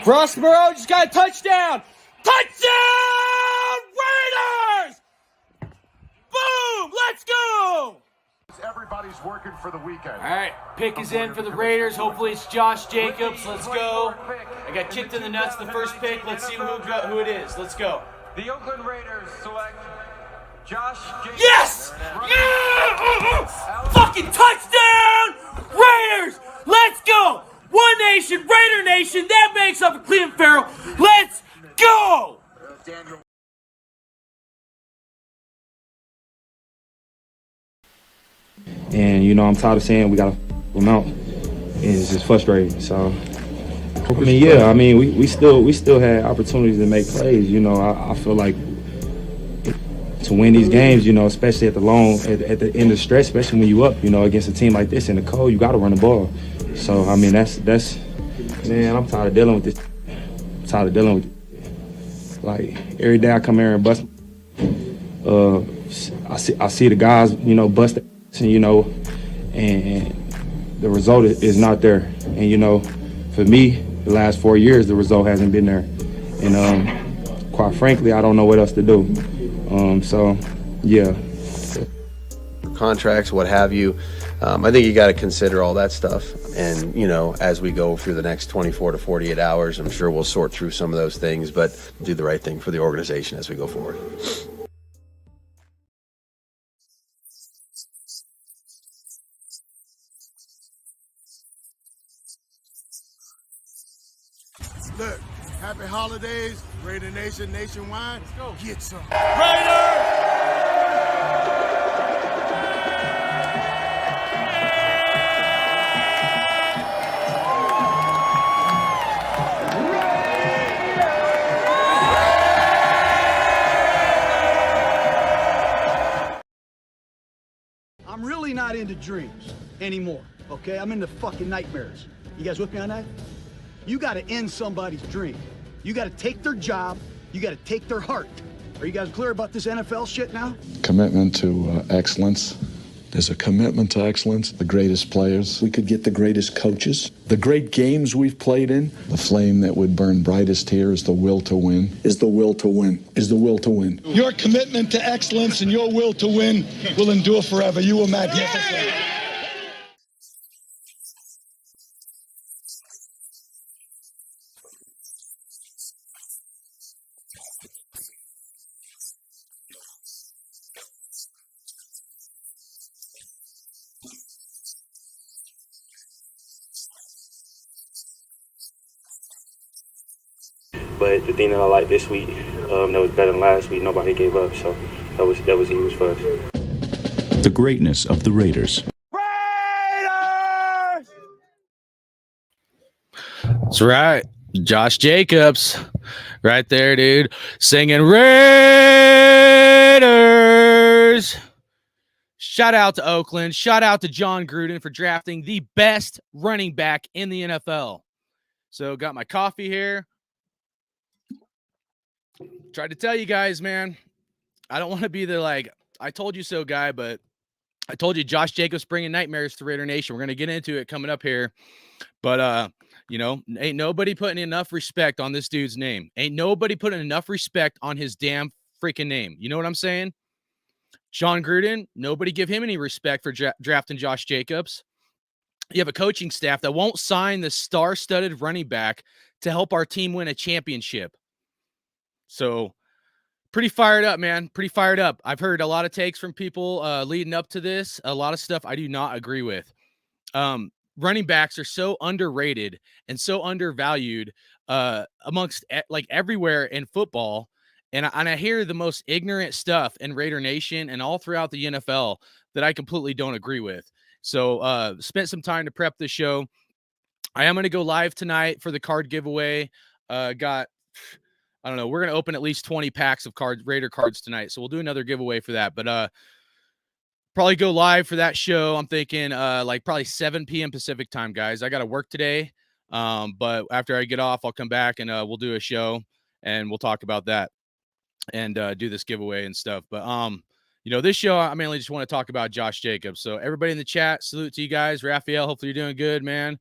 Rossborough just got a touchdown. Touchdown, Raiders! Boom, let's go! Everybody's working for the weekend. All right, pick is in for the Raiders. Hopefully it's Josh Jacobs. Let's go. I got kicked in the nuts the first pick. Let's see who it is. Let's go. The Oakland Raiders select Josh Jacobs. Yes! Yeah! Fucking touchdown! Raiders! Let's go! One nation, Raider Nation. That makes up for Clelin Ferrell. Let's go! And, you know, I'm tired of saying we got to them out. It's just frustrating. So, I mean, yeah, I mean, we still had opportunities to make plays. You know, I feel like to win these games, you know, especially at the end of the stretch, especially when you up, you know, against a team like this in the cold, you got to run the ball. So, I mean, that's man, I'm tired of dealing with this. I'm tired of dealing with it. Like, every day I come here and bust. I see the guys, you know, bust. You know, and the result is not there. And, you know, for me, the last 4 years, the result hasn't been there. And quite frankly, I don't know what else to do. So, yeah. Contracts, what have you. I think you got to consider all that stuff. And, you know, as we go through the next 24 to 48 hours, I'm sure we'll sort through some of those things, but do the right thing for the organization as we go forward. Look, happy holidays, Raider Nation nationwide. Let's go. Get some. Raiders! I'm really not into dreams anymore, okay? I'm into fucking nightmares. You guys with me on that? You gotta end somebody's dream. You gotta take their job. You gotta take their heart. Are you guys clear about this NFL shit now? Commitment to excellence. There's a commitment to excellence. The greatest players. We could get the greatest coaches. The great games we've played in. The flame that would burn brightest here is the will to win. Is the will to win. Is the will to win. Your commitment to excellence and your will to win will endure forever. You were magnificent. But the thing that I like this week, that was better than last week, nobody gave up. So that was huge for us. The greatness of the Raiders. Raiders! That's right. Josh Jacobs right there, dude, singing Raiders. Shout out to Oakland. Shout out to John Gruden for drafting the best running back in the NFL. So got my coffee here. Tried to tell you guys, man, I don't want to be the like, I told you so guy, but I told you Josh Jacobs bringing nightmares to Raider Nation. We're going to get into it coming up here. But, you know, ain't nobody putting enough respect on this dude's name. Ain't nobody putting enough respect on his damn freaking name. You know what I'm saying? John Gruden, nobody give him any respect for drafting Josh Jacobs. You have a coaching staff that won't sign the star-studded running back to help our team win a championship. So pretty fired up, man. Pretty fired up. I've heard a lot of takes from people leading up to this. A lot of stuff I do not agree with. Running backs are so underrated and so undervalued amongst like everywhere in football. And I hear the most ignorant stuff in Raider Nation and all throughout the NFL that I completely don't agree with. So spent some time to prep the show. I am going to go live tonight for the card giveaway. I don't know. We're going to open at least 20 packs of Raider cards tonight. So we'll do another giveaway for that. But probably go live for that show. I'm thinking like probably 7 p.m. Pacific time, guys. I got to work today. But after I get off, I'll come back and we'll do a show and we'll talk about that and do this giveaway and stuff. But, you know, this show, I mainly just want to talk about Josh Jacobs. So everybody in the chat, salute to you guys. Raphael, hopefully you're doing good, man.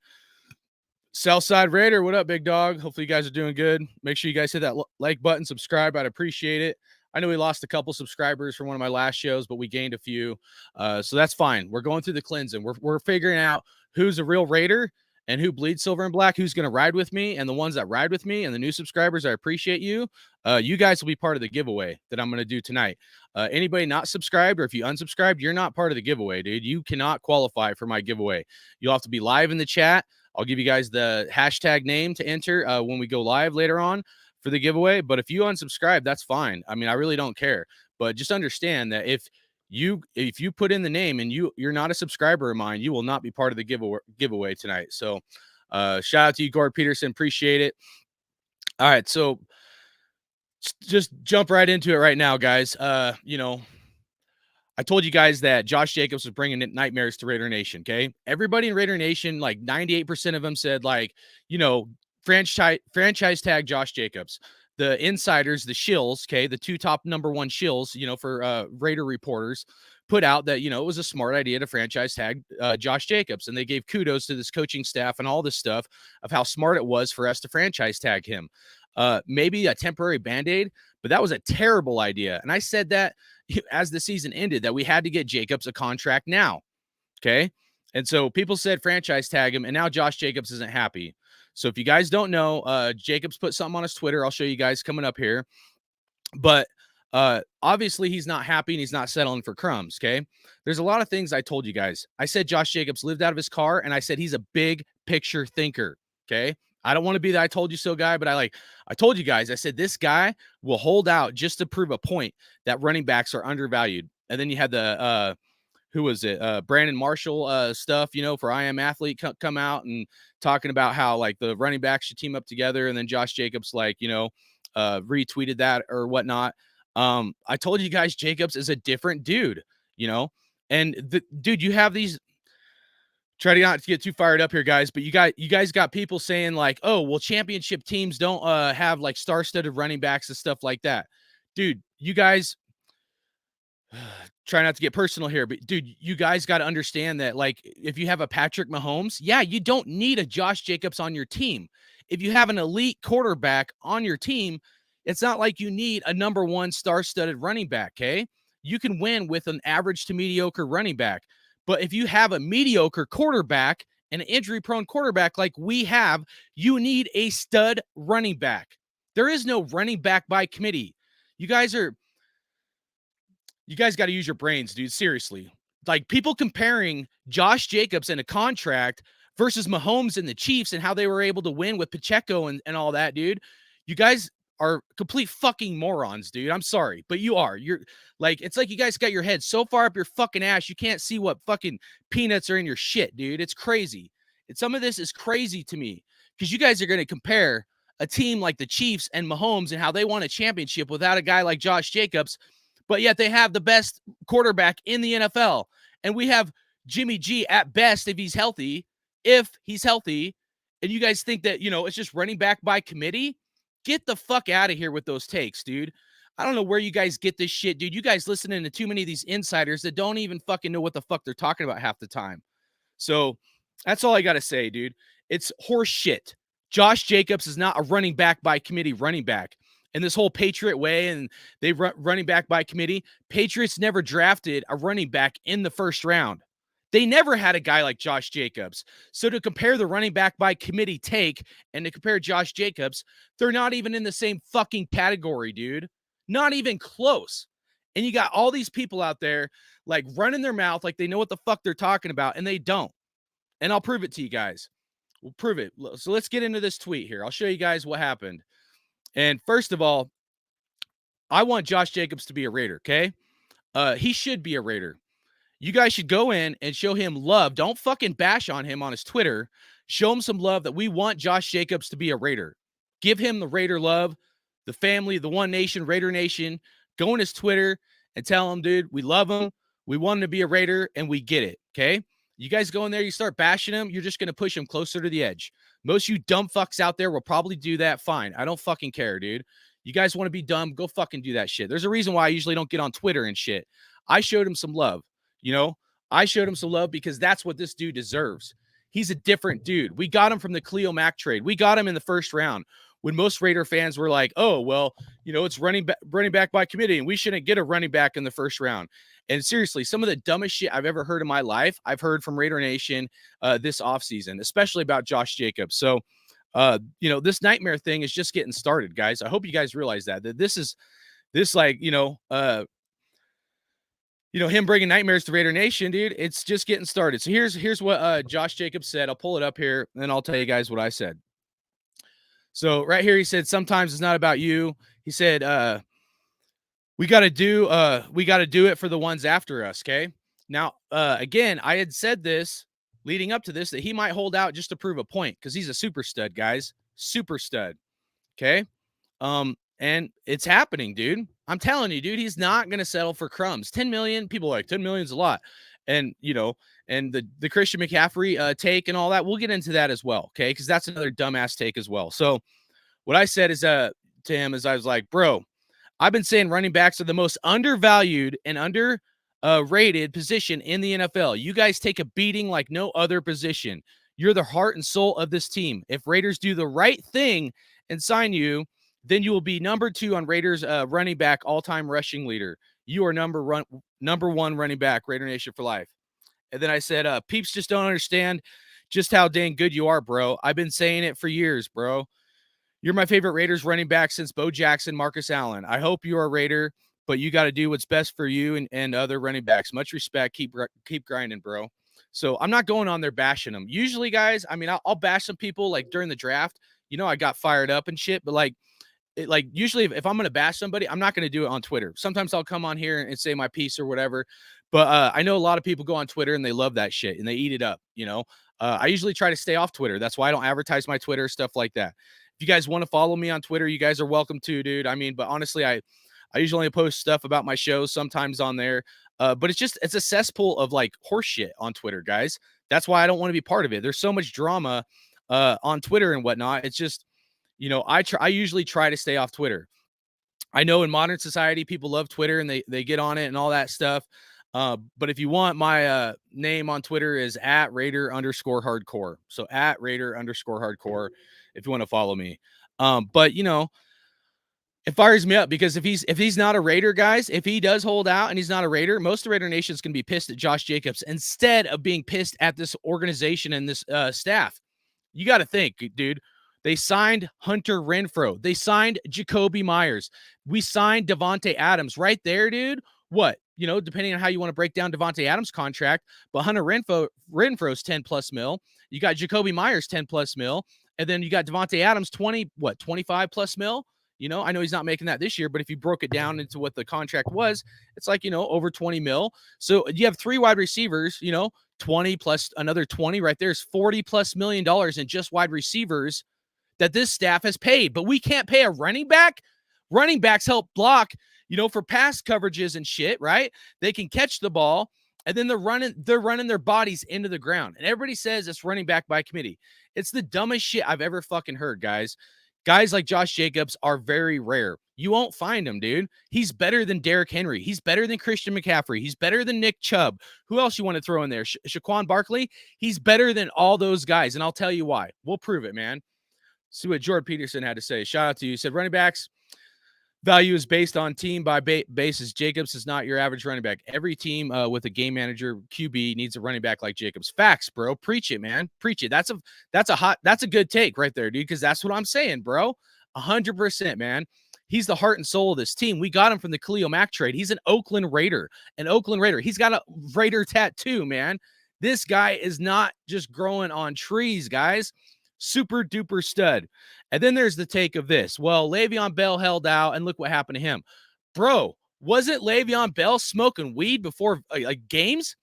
Southside Raider, what up, big dog? Hopefully you guys are doing good. Make sure you guys hit that like button, subscribe. I'd appreciate it. I know we lost a couple subscribers from one of my last shows, but we gained a few. So that's fine. We're going through the cleansing. We're figuring out who's a real Raider and who bleeds silver and black, who's going to ride with me, and the ones that ride with me and the new subscribers, I appreciate you. You guys will be part of the giveaway that I'm going to do tonight. Anybody not subscribed, or if you unsubscribed, you're not part of the giveaway, dude. You cannot qualify for my giveaway. You'll have to be live in the chat. I'll give you guys the hashtag name to enter when we go live later on for the giveaway. But if you unsubscribe, that's fine. I mean, I really don't care. But just understand that if you put in the name and you're not a subscriber of mine, you will not be part of the giveaway tonight. So shout out to you, Gord Peterson. Appreciate it. All right, so just jump right into it right now, guys. I told you guys that Josh Jacobs was bringing nightmares to Raider Nation, okay? Everybody in Raider Nation, like 98% of them said, like, franchise tag Josh Jacobs. The insiders, the shills, okay, the two top number one shills, for Raider reporters, put out that, it was a smart idea to franchise tag Josh Jacobs. And they gave kudos to this coaching staff and all this stuff of how smart it was for us to franchise tag him. Maybe a temporary Band-Aid, but that was a terrible idea. And I said that as the season ended, that we had to get Jacobs a contract now. Okay. And so people said franchise tag him, and now Josh Jacobs isn't happy. So if you guys don't know, Jacobs put something on his Twitter. I'll show you guys coming up here. But obviously he's not happy and he's not settling for crumbs. Okay. There's a lot of things I told you guys. I said Josh Jacobs lived out of his car, and I said he's a big picture thinker. Okay. I don't want to be the I told you so guy, but I told you guys, I said this guy will hold out just to prove a point that running backs are undervalued. And then you had the who was it? Brandon Marshall stuff, for I Am Athlete come out and talking about how like the running backs should team up together. And then Josh Jacobs, retweeted that or whatnot. I told you guys, Jacobs is a different dude, and dude, you have these. Try to not to get too fired up here, guys, but you guys got people saying like, oh, well, championship teams don't have like star-studded running backs and stuff like that. Dude, you guys try not to get personal here, but dude, you guys got to understand that like if you have a Patrick Mahomes, yeah, you don't need a Josh Jacobs on your team. If you have an elite quarterback on your team, it's not like you need a number one star-studded running back, okay? You can win with an average to mediocre running back. But if you have a mediocre quarterback and an injury-prone quarterback like we have, you need a stud running back. There is no running back by committee. You guys got to use your brains, dude. Seriously. Like people comparing Josh Jacobs and a contract versus Mahomes and the Chiefs and how they were able to win with Pacheco and all that, dude. You guys are complete fucking morons, dude. I'm sorry, but you are. You're like, it's like you guys got your head so far up your fucking ass, you can't see what fucking peanuts are in your shit, dude. It's crazy. And some of this is crazy to me because you guys are going to compare a team like the Chiefs and Mahomes and how they won a championship without a guy like Josh Jacobs, but yet they have the best quarterback in the NFL. And we have Jimmy G at best if he's healthy, and you guys think that, it's just running back by committee. Get the fuck out of here with those takes, dude. I don't know where you guys get this shit, dude. You guys listening to too many of these insiders that don't even fucking know what the fuck they're talking about half the time. So that's all I got to say, dude. It's horse shit. Josh Jacobs is not a running back by committee running back. And this whole Patriot way and they running back by committee, Patriots never drafted a running back in the first round. They never had a guy like Josh Jacobs. So to compare the running back by committee take and to compare Josh Jacobs, they're not even in the same fucking category, dude. Not even close. And you got all these people out there like running their mouth like they know what the fuck they're talking about, and they don't. And I'll prove it to you guys. We'll prove it. So let's get into this tweet here. I'll show you guys what happened. And first of all, I want Josh Jacobs to be a Raider, okay? He should be a Raider. You guys should go in and show him love. Don't fucking bash on him on his Twitter. Show him some love that we want Josh Jacobs to be a Raider. Give him the Raider love, the family, the One Nation, Raider Nation. Go on his Twitter and tell him, dude, we love him. We want him to be a Raider, and we get it, okay? You guys go in there, you start bashing him, you're just going to push him closer to the edge. Most of you dumb fucks out there will probably do that. Fine. I don't fucking care, dude. You guys want to be dumb, go fucking do that shit. There's a reason why I usually don't get on Twitter and shit. I showed him some love. I showed him some love because that's what this dude deserves. He's a different dude. We got him from the Khalil Mack trade. We got him in the first round when most Raider fans were like, oh, well, it's running back by committee, and we shouldn't get a running back in the first round. And seriously, some of the dumbest shit I've ever heard in my life, I've heard from Raider Nation this offseason, especially about Josh Jacobs. So, this nightmare thing is just getting started, guys. I hope you guys realize that him bringing nightmares to Raider Nation, dude, it's just getting started. So here's what Josh Jacobs said. I'll pull it up here, and then I'll tell you guys what I said. So right here, he said, sometimes it's not about you. He said, we got to do it for the ones after us. Okay. Now, again, I had said this leading up to this, that he might hold out just to prove a point, because he's a super stud, guys. Super stud. Okay. And it's happening, dude. I'm telling you, dude, he's not going to settle for crumbs. 10 million, people are like 10 million is a lot. And, and the Christian McCaffrey take and all that, we'll get into that as well. Okay. Cause that's another dumbass take as well. So what I said is, to him is, I was like, bro, I've been saying running backs are the most undervalued and rated position in the NFL. You guys take a beating like no other position. You're the heart and soul of this team. If Raiders do the right thing and sign you, then you will be number 2 on Raiders running back all-time rushing leader. You are number 1 running back, Raider Nation for life. And then I said, peeps just don't understand just how dang good you are, bro. I've been saying it for years, bro. You're my favorite Raiders running back since Bo Jackson, Marcus Allen. I hope you're a Raider, but you got to do what's best for you and other running backs. Much respect. Keep grinding, bro. So I'm not going on there bashing them. Usually, guys, I mean, I'll bash some people like during the draft. I got fired up and shit, but usually if I'm going to bash somebody, I'm not going to do it on Twitter. Sometimes I'll come on here and say my piece or whatever. But I know a lot of people go on Twitter and they love that shit and they eat it up. I usually try to stay off Twitter. That's why I don't advertise my Twitter, stuff like that. If you guys want to follow me on Twitter, you guys are welcome to, dude. I mean, but honestly, I usually only post stuff about my shows sometimes on there. But it's a cesspool of like horse shit on Twitter, guys. That's why I don't want to be part of it. There's so much drama on Twitter and whatnot. It's just, I usually try to stay off Twitter. I know in modern society, people love Twitter and they get on it and all that stuff. But if you want, my name on Twitter is @Raider_hardcore. So @Raider_hardcore if you want to follow me. But it fires me up because if he's not a Raider, guys, if he does hold out and he's not a Raider, most of Raider Nation is going to be pissed at Josh Jacobs instead of being pissed at this organization and this staff. You got to think, dude. They signed Hunter Renfrow. They signed Jacoby Myers. We signed Devontae Adams right there, dude. What? Depending on how you want to break down Devontae Adams' contract, but Hunter Renfrow's 10+ mil. You got Jacoby Myers 10+ mil, and then you got Devontae Adams 25+ mil. I know he's not making that this year, but if you broke it down into what the contract was, it's like, over 20 mil. So you have 3 wide receivers, 20 plus another 20 right there is $40+ million in just wide receivers that this staff has paid. But we can't pay a running back. Running backs help block, for pass coverages and shit, right? They can catch the ball, and then they're running their bodies into the ground. And everybody says it's running back by committee. It's the dumbest shit I've ever fucking heard, guys. Guys like Josh Jacobs are very rare. You won't find him, dude. He's better than Derrick Henry. He's better than Christian McCaffrey. He's better than Nick Chubb. Who else you want to throw in there? Saquon Barkley? He's better than all those guys, and I'll tell you why. We'll prove it, man. See what Jordan Peterson had to say. Shout out to you. He said, running backs value is based on team by basis. Jacobs is not your average running back. Every team with a game manager QB needs a running back like Jacobs. Facts, bro. Preach it, man. Preach it. That's a good take right there, dude, because that's what I'm saying, bro. 100%, man. He's the heart and soul of this team. We got him from the Khalil Mack trade. He's an Oakland Raider. He's got a Raider tattoo, man. This guy is not just growing on trees, guys. Super duper stud. And then there's the take of this. Well, Le'Veon Bell held out, and look what happened to him. Bro, wasn't Le'Veon Bell smoking weed before games?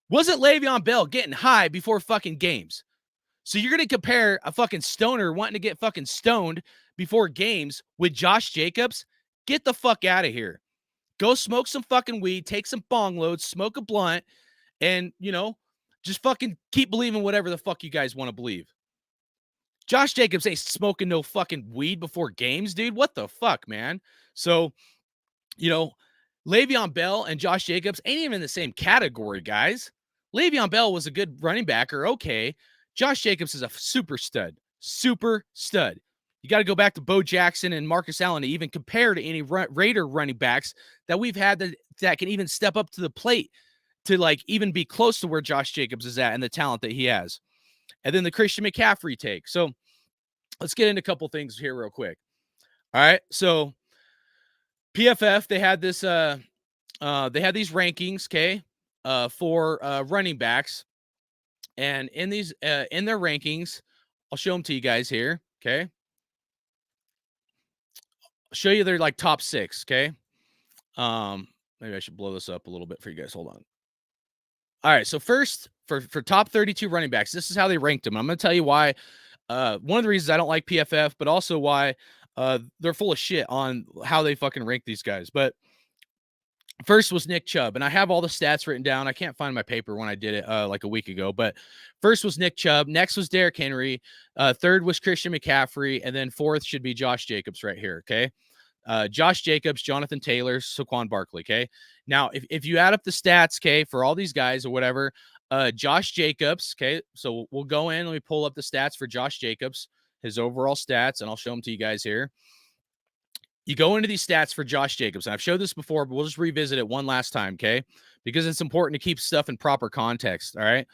Wasn't Le'Veon Bell getting high before fucking games? So you're going to compare a fucking stoner wanting to get fucking stoned before games with Josh Jacobs? Get the fuck out of here. Go smoke some fucking weed, take some bong loads, smoke a blunt, and, just fucking keep believing whatever the fuck you guys want to believe. Josh Jacobs ain't smoking no fucking weed before games, dude. What the fuck, man? So, Le'Veon Bell and Josh Jacobs ain't even in the same category, guys. Le'Veon Bell was a good running back, or okay. Josh Jacobs is a super stud. You got to go back to Bo Jackson and Marcus Allen to even compare to any Raider running backs that we've had that can even step up to the plate to like even be close to where Josh Jacobs is at and the talent that he has. And then the Christian McCaffrey take. So let's get into a couple things here real quick. All right. So PFF, they had this, they had these rankings, okay, for running backs. And in these, in their rankings, I'll show them to you guys here, okay? I'll show you their like top 6, okay? Maybe I should blow this up a little bit for you guys. Hold on. All right, so first, for top 32 running backs, this is how they ranked them. I'm going to tell you why. One of the reasons I don't like PFF, but also why they're full of shit on how they fucking rank these guys. But first was Nick Chubb, and I have all the stats written down. I can't find my paper when I did it like a week ago, but first was Nick Chubb. Next was Derrick Henry. Third was Christian McCaffrey, and then fourth should be Josh Jacobs right here, okay? Josh Jacobs, Jonathan Taylor, Saquon Barkley, okay? Now, if you add up the stats, okay, for all these guys or whatever, Josh Jacobs, okay, so we'll go in. Let me pull up the stats for Josh Jacobs, his overall stats, and I'll show them to you guys here. You go into these stats for Josh Jacobs, and I've showed this before, but we'll just revisit it one last time, okay? Because it's important to keep stuff in proper context, all right?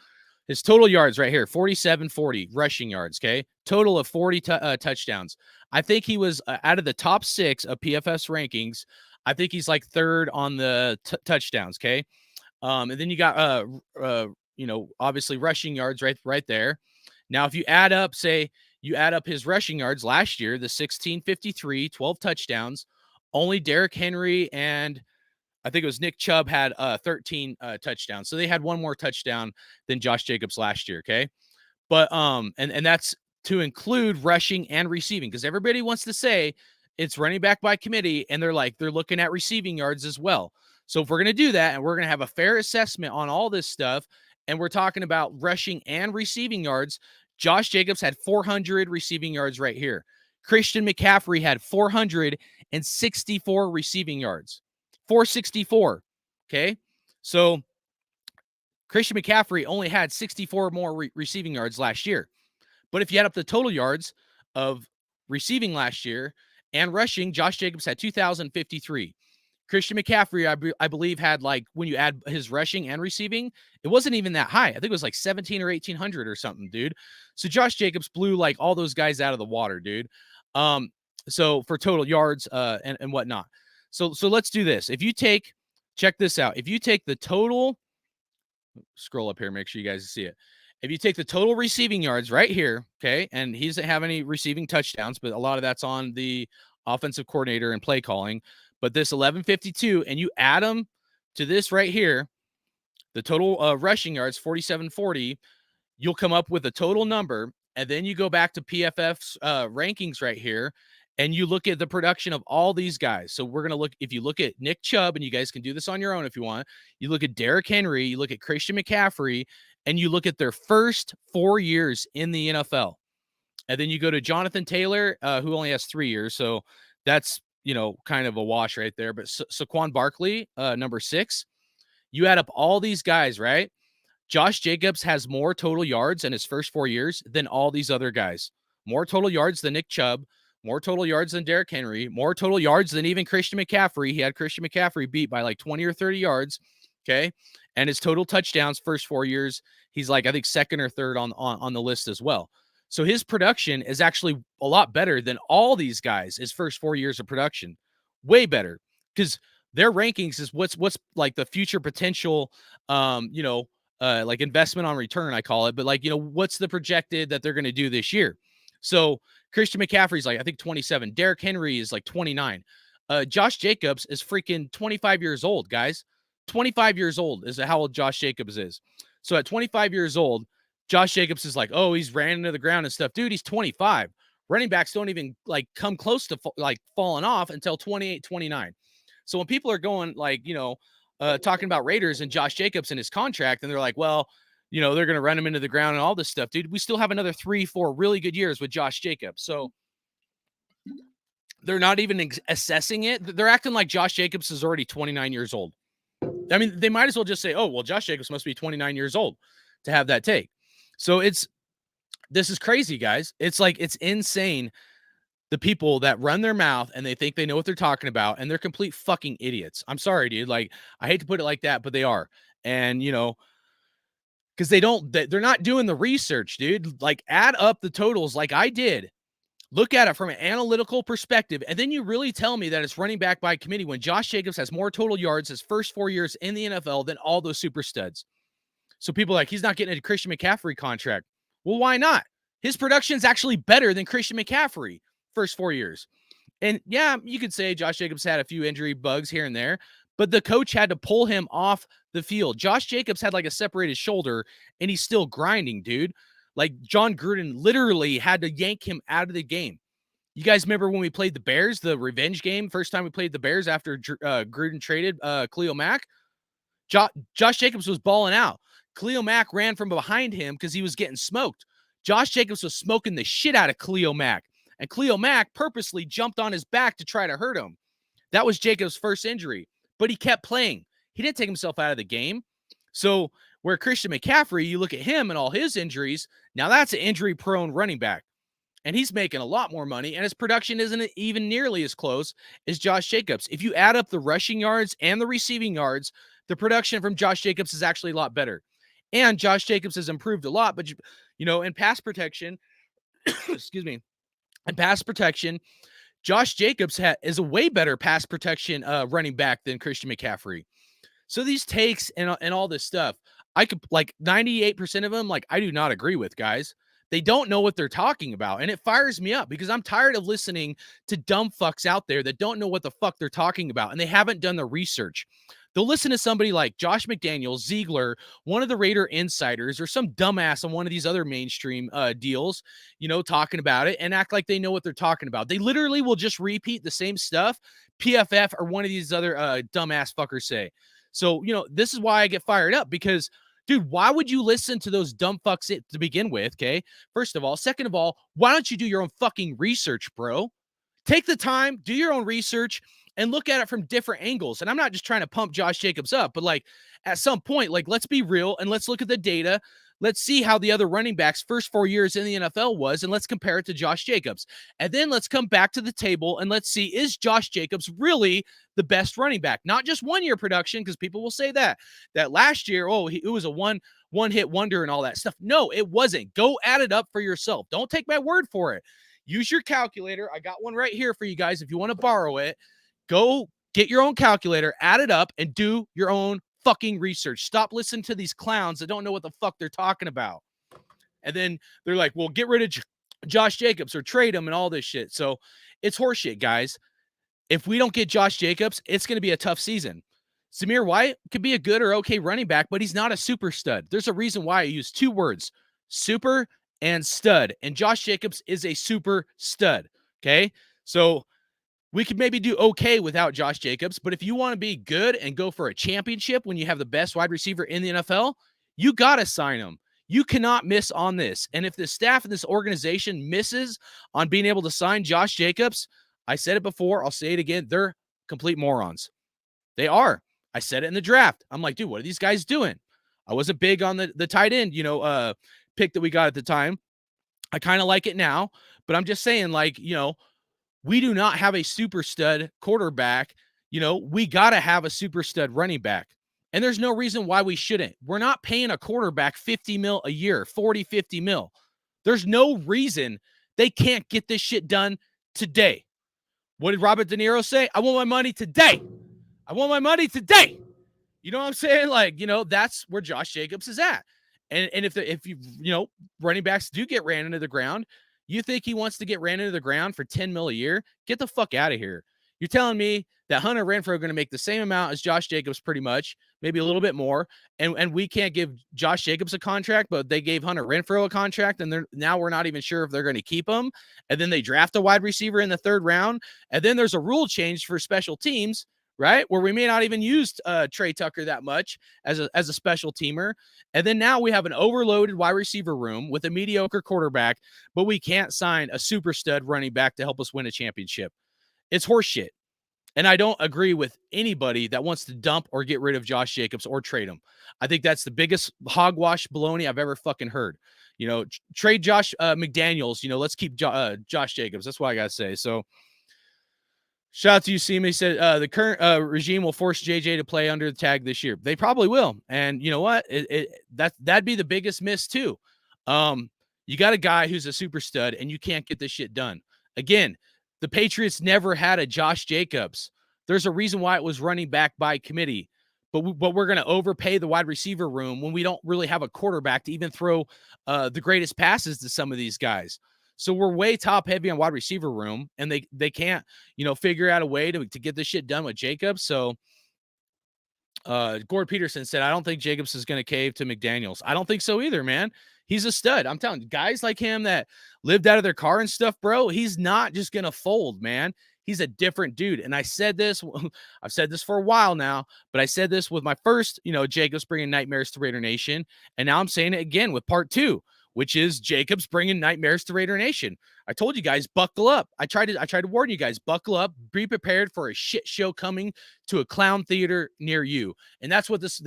His total yards right here, 47-40 rushing yards, okay? Total of 40 touchdowns. I think he was out of the top 6 of PFS rankings. I think he's like third on the touchdowns, okay? And then you got, you know, obviously rushing yards right there. Now, if you add up, say, you add up his rushing yards last year, the 1653, 12 touchdowns. Only Derrick Henry and I think it was Nick Chubb had 13 touchdowns. So they had one more touchdown than Josh Jacobs last year, okay? But and that's to include rushing and receiving, because everybody wants to say it's running back by committee, and they're looking at receiving yards as well. So if we're going to do that and we're going to have a fair assessment on all this stuff, and we're talking about rushing and receiving yards, Josh Jacobs had 400 receiving yards right here. Christian McCaffrey had 464 receiving yards. 464. Okay. So Christian McCaffrey only had 64 more receiving yards last year. But if you add up the total yards of receiving last year and rushing, Josh Jacobs had 2,053. Christian McCaffrey, I believe, had like, when you add his rushing and receiving, it wasn't even that high. I think it was like 17 or 1,800 or something, dude. So Josh Jacobs blew like all those guys out of the water, dude. So for total yards and whatnot. So let's do this. If you check this out. If you take the total, scroll up here, make sure you guys see it. If you take the total receiving yards right here, okay, and he doesn't have any receiving touchdowns, but a lot of that's on the offensive coordinator and play calling. But this 1152, and you add them to this right here, the total rushing yards, 4740, you'll come up with a total number. And then you go back to PFF's rankings right here, and you look at the production of all these guys. So we're going to look, if you look at Nick Chubb, and you guys can do this on your own if you want, you look at Derrick Henry, you look at Christian McCaffrey, and you look at their first 4 years in the NFL. And then you go to Jonathan Taylor, who only has 3 years. So that's, you know, kind of a wash right there. But Saquon Barkley, number 6, you add up all these guys, right? Josh Jacobs has more total yards in his first 4 years than all these other guys. More total yards than Nick Chubb, more total yards than Derrick Henry, more total yards than even Christian McCaffrey. He had Christian McCaffrey beat by like 20 or 30 yards, okay? And his total touchdowns first 4 years, he's like, I think, second or third on the list as well. So his production is actually a lot better than all these guys, his first 4 years of production. Way better, because their rankings is what's like the future potential, you know, like investment on return, I call it. But like, you know, what's the projected that they're going to do this year? So Christian McCaffrey's like, I think 27. Derrick Henry is like 29. Josh Jacobs is freaking 25 years old, guys. 25 years old is how old Josh Jacobs is. So at 25 years old, Josh Jacobs is like, oh, he's ran into the ground and stuff. Dude, he's 25. Running backs don't even like come close to like falling off until 28, 29. So when people are going like, you know, talking about Raiders and Josh Jacobs and his contract, and they're like, well, you know, they're going to run him into the ground and all this stuff, dude. We still have another 3-4 really good years with Josh Jacobs. So they're not even assessing it. They're acting like Josh Jacobs is already 29 years old. I mean, they might as well just say, oh, well, Josh Jacobs must be 29 years old to have that take. So it's This is crazy, guys. It's like, it's insane. The people that run their mouth and they think they know what they're talking about, and they're complete fucking idiots. I'm sorry, dude. Like, I hate to put it like that, but they are. And, because they're not doing the research, dude. Like, add up the totals like I did. Look at it from an analytical perspective, and then you really tell me that it's running back by committee when Josh Jacobs has more total yards his first 4 years in the NFL than all those super studs. So people are like, he's not getting a Christian McCaffrey contract. Well, why not? His production's actually better than Christian McCaffrey first 4 years. And yeah, you could say Josh Jacobs had a few injury bugs here and there, but the coach had to pull him off the field. Josh Jacobs had like a separated shoulder, and he's still grinding, dude. Like, John Gruden literally had to yank him out of the game. You guys remember when we played the Bears, the revenge game, first time we played the Bears after Gruden traded Khalil Mack? Josh Jacobs was balling out. Khalil Mack ran from behind him because he was getting smoked. Josh Jacobs was smoking the shit out of Khalil Mack, and Khalil Mack purposely jumped on his back to try to hurt him. That was Jacobs' first injury, but he kept playing. He didn't take himself out of the game. So where Christian McCaffrey, you look at him and all his injuries, now that's an injury-prone running back, and he's making a lot more money, and his production isn't even nearly as close as Josh Jacobs. If you add up the rushing yards and the receiving yards, the production from Josh Jacobs is actually a lot better. And Josh Jacobs has improved a lot, but, in pass protection, excuse me, in pass protection, Josh Jacobs is a way better pass protection running back than Christian McCaffrey. So these takes and all this stuff, I could, like, 98% of them, like, I do not agree with, guys. They don't know what they're talking about, and it fires me up because I'm tired of listening to dumb fucks out there that don't know what the fuck they're talking about, and they haven't done the research. They'll listen to somebody like Josh McDaniels, Ziegler, one of the Raider insiders, or some dumbass on one of these other mainstream deals, talking about it and act like they know what they're talking about. They literally will just repeat the same stuff PFF or one of these other dumbass fuckers say. So, this is why I get fired up because, dude, why would you listen to those dumb fucks to begin with, okay? First of all. Second of all, why don't you do your own fucking research, bro? Take the time, do your own research, and look at it from different angles. And I'm not just trying to pump Josh Jacobs up, but, like, at some point, like, let's be real and let's look at the data. Let's see how the other running backs' first 4 years in the NFL was, and let's compare it to Josh Jacobs. And then let's come back to the table and let's see, is Josh Jacobs really the best running back? Not just 1 year production, because people will say that last year, it was a one-hit wonder and all that stuff. No, it wasn't. Go add it up for yourself. Don't take my word for it. Use your calculator. I got one right here for you guys if you want to borrow it. Go get your own calculator, add it up, and do your own fucking research. Stop listening to these clowns that don't know what the fuck they're talking about. And then they're like, well, get rid of Josh Jacobs or trade him and all this shit. So it's horseshit, guys. If we don't get Josh Jacobs, it's going to be a tough season. Zamir White could be a good or okay running back, but he's not a super stud. There's a reason why I use 2 words, super and stud. And Josh Jacobs is a super stud. Okay. So we could maybe do okay without Josh Jacobs, but if you want to be good and go for a championship when you have the best wide receiver in the NFL, you got to sign him. You cannot miss on this. And if the staff in this organization misses on being able to sign Josh Jacobs, I said it before, I'll say it again, they're complete morons. They are. I said it in the draft. I'm like, dude, what are these guys doing? I wasn't big on the tight end, pick that we got at the time. I kind of like it now, but I'm just saying, like, we do not have a super stud quarterback. We got to have a super stud running back. And there's no reason why we shouldn't. We're not paying a quarterback $50 million a year, 40, 50 mil. There's no reason they can't get this shit done today. What did Robert De Niro say? I want my money today. I want my money today. You know what I'm saying? Like, that's where Josh Jacobs is at. And if running backs do get ran into the ground, you think he wants to get ran into the ground for $10 million a year? Get the fuck out of here. You're telling me that Hunter Renfrow are going to make the same amount as Josh Jacobs, pretty much, maybe a little bit more, and we can't give Josh Jacobs a contract, but they gave Hunter Renfrow a contract, and now we're not even sure if they're going to keep him. And then they draft a wide receiver in the 3rd round, and then there's a rule change for special teams, right, where we may not even use Trey Tucker that much as a special teamer. And then now we have an overloaded wide receiver room with a mediocre quarterback, but we can't sign a super stud running back to help us win a championship. It's horseshit. And I don't agree with anybody that wants to dump or get rid of Josh Jacobs or trade him. I think that's the biggest hogwash baloney I've ever fucking heard. You know, trade Josh McDaniels. You know, let's keep Josh Jacobs. That's what I got to say. So shout out to you, Seema. He said the current regime will force JJ to play under the tag this year. They probably will. And you know what? That'd be the biggest miss too. You got a guy who's a super stud and you can't get this shit done. Again, the Patriots never had a Josh Jacobs. There's a reason why it was running back by committee. But we're going to overpay the wide receiver room when we don't really have a quarterback to even throw the greatest passes to some of these guys. So we're way top heavy on wide receiver room, and they can't, you know, figure out a way to get this shit done with Jacobs. So Gord Peterson said, I don't think Jacobs is going to cave to McDaniels. I don't think so either, man. He's a stud. I'm telling you, guys like him that lived out of their car and stuff, bro, he's not just going to fold, man. He's a different dude. And I said this, I've said this for a while now, but I said this with my first, you know, Jacobs bringing nightmares to Raider Nation. And now I'm saying it again with part 2, which is Jacobs bringing nightmares to Raider Nation. I told you guys, buckle up. I tried to warn you guys, buckle up, be prepared for a shit show coming to a clown theater near you. And that's what this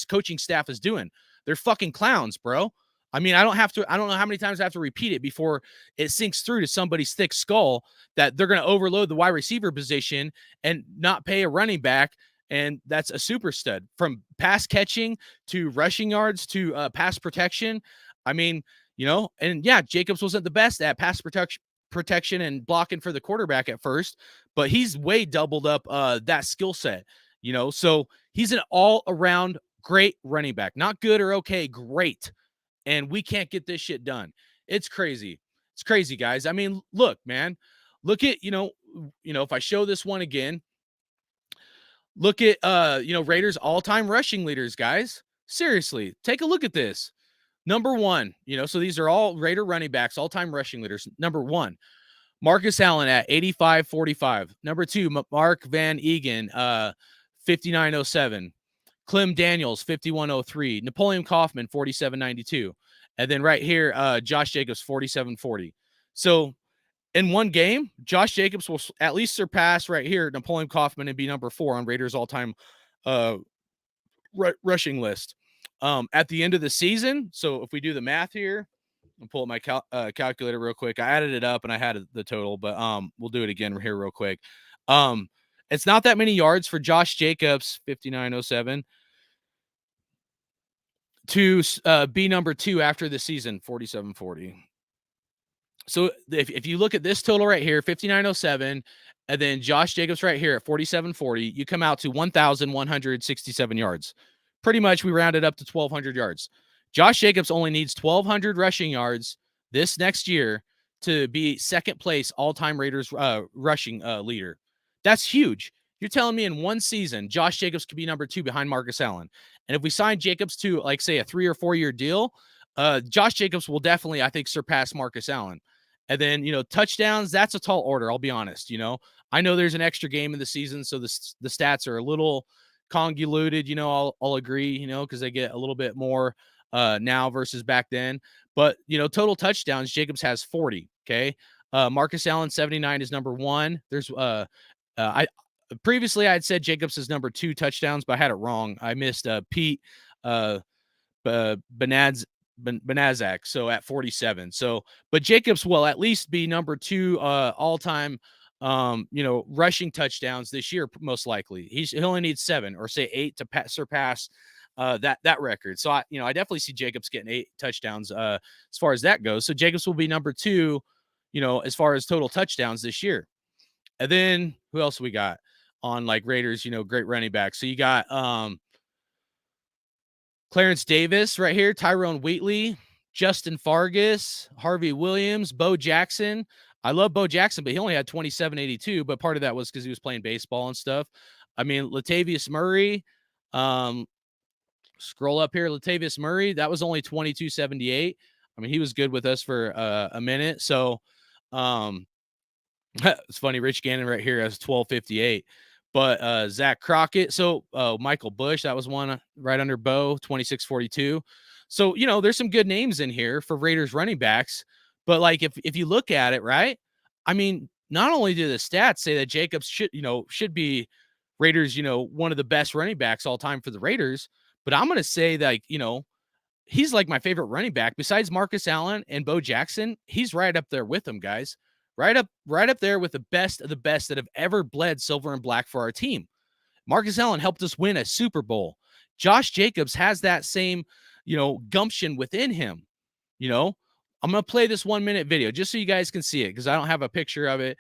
coaching staff is doing. They're fucking clowns, bro. I mean, I don't know how many times I have to repeat it before it sinks through to somebody's thick skull that they're going to overload the wide receiver position and not pay a running back. And that's a super stud, from pass catching to rushing yards to pass protection. I mean, you know, and yeah, Jacobs wasn't the best at pass protection and blocking for the quarterback at first, but he's way doubled up that skill set, you know, so he's an all around great running back, not good or okay, great. And we can't get this shit done. It's crazy. It's crazy, guys. I mean, look, man, look at, you know, if I show this one again, look at, you know, Raiders all-time rushing leaders, guys. Seriously, take a look at this. Number 1, you know, so these are all Raider running backs, all-time rushing leaders. Number 1, Marcus Allen at 85.45. Number 2, Mark Van Egan, 59.07. Clem Daniels, 51.03. Napoleon Kaufman, 47.92. And then right here, Josh Jacobs, 47.40. So in one game, Josh Jacobs will at least surpass right here Napoleon Kaufman and be number 4 on Raiders all-time rushing list. At the end of the season, so if we do the math here, I'll pull up my calculator real quick. I added it up and I had the total, but we'll do it again here real quick. It's not that many yards for Josh Jacobs, 59.07, to be number 2 after the season, 47.40. So if you look at this total right here, 59.07, and then Josh Jacobs right here at 47.40, you come out to 1,167 yards. Pretty much we rounded up to 1,200 yards. Josh Jacobs only needs 1,200 rushing yards this next year to be second place all-time Raiders rushing leader. That's huge. You're telling me in one season, Josh Jacobs could be number 2 behind Marcus Allen. And if we sign Jacobs to, like, say, a 3 or 4 year deal, Josh Jacobs will definitely, I think, surpass Marcus Allen. And then, you know, touchdowns, that's a tall order, I'll be honest. You know, I know there's an extra game in the season, so the stats are a little convoluted, you know, I'll agree, you know, because they get a little bit more now versus back then. But, you know, total touchdowns, Jacobs has 40, okay? Marcus Allen, 79 is number 1. There's previously I had said Jacobs is number 2 touchdowns, but I had it wrong. I missed Pete Benazak, so at 47. So, but Jacobs will at least be number 2 all-time, you know, rushing touchdowns this year, most likely. He only needs 7 or say 8 to surpass that record. So I definitely see Jacobs getting 8 touchdowns as far as that goes. So Jacobs will be number 2, you know, as far as total touchdowns this year. And then who else we got on, like, Raiders, you know, great running back? So you got Clarence Davis right here, Tyrone Wheatley, Justin Fargas, Harvey Williams, Bo Jackson. I love Bo Jackson, but he only had 27.82, but part of that was because he was playing baseball and stuff. I mean, Latavius Murray, scroll up here, Latavius Murray, that was only 22.78. I mean, he was good with us for a minute. So it's funny, Rich Gannon right here has 12.58. But Zach Crockett, so Michael Bush, that was one right under Bo, 26.42. So, you know, there's some good names in here for Raiders running backs. But, like, if you look at it, right, I mean, not only do the stats say that Jacobs should be Raiders, one of the best running backs all time for the Raiders, but I'm going to say that, he's like my favorite running back besides Marcus Allen and Bo Jackson. He's right up there with them, guys. Right up there with the best of the best that have ever bled silver and black for our team. Marcus Allen helped us win a Super Bowl. Josh Jacobs has that same, gumption within him. I'm going to play this 1 minute video just so you guys can see it because I don't have a picture of it.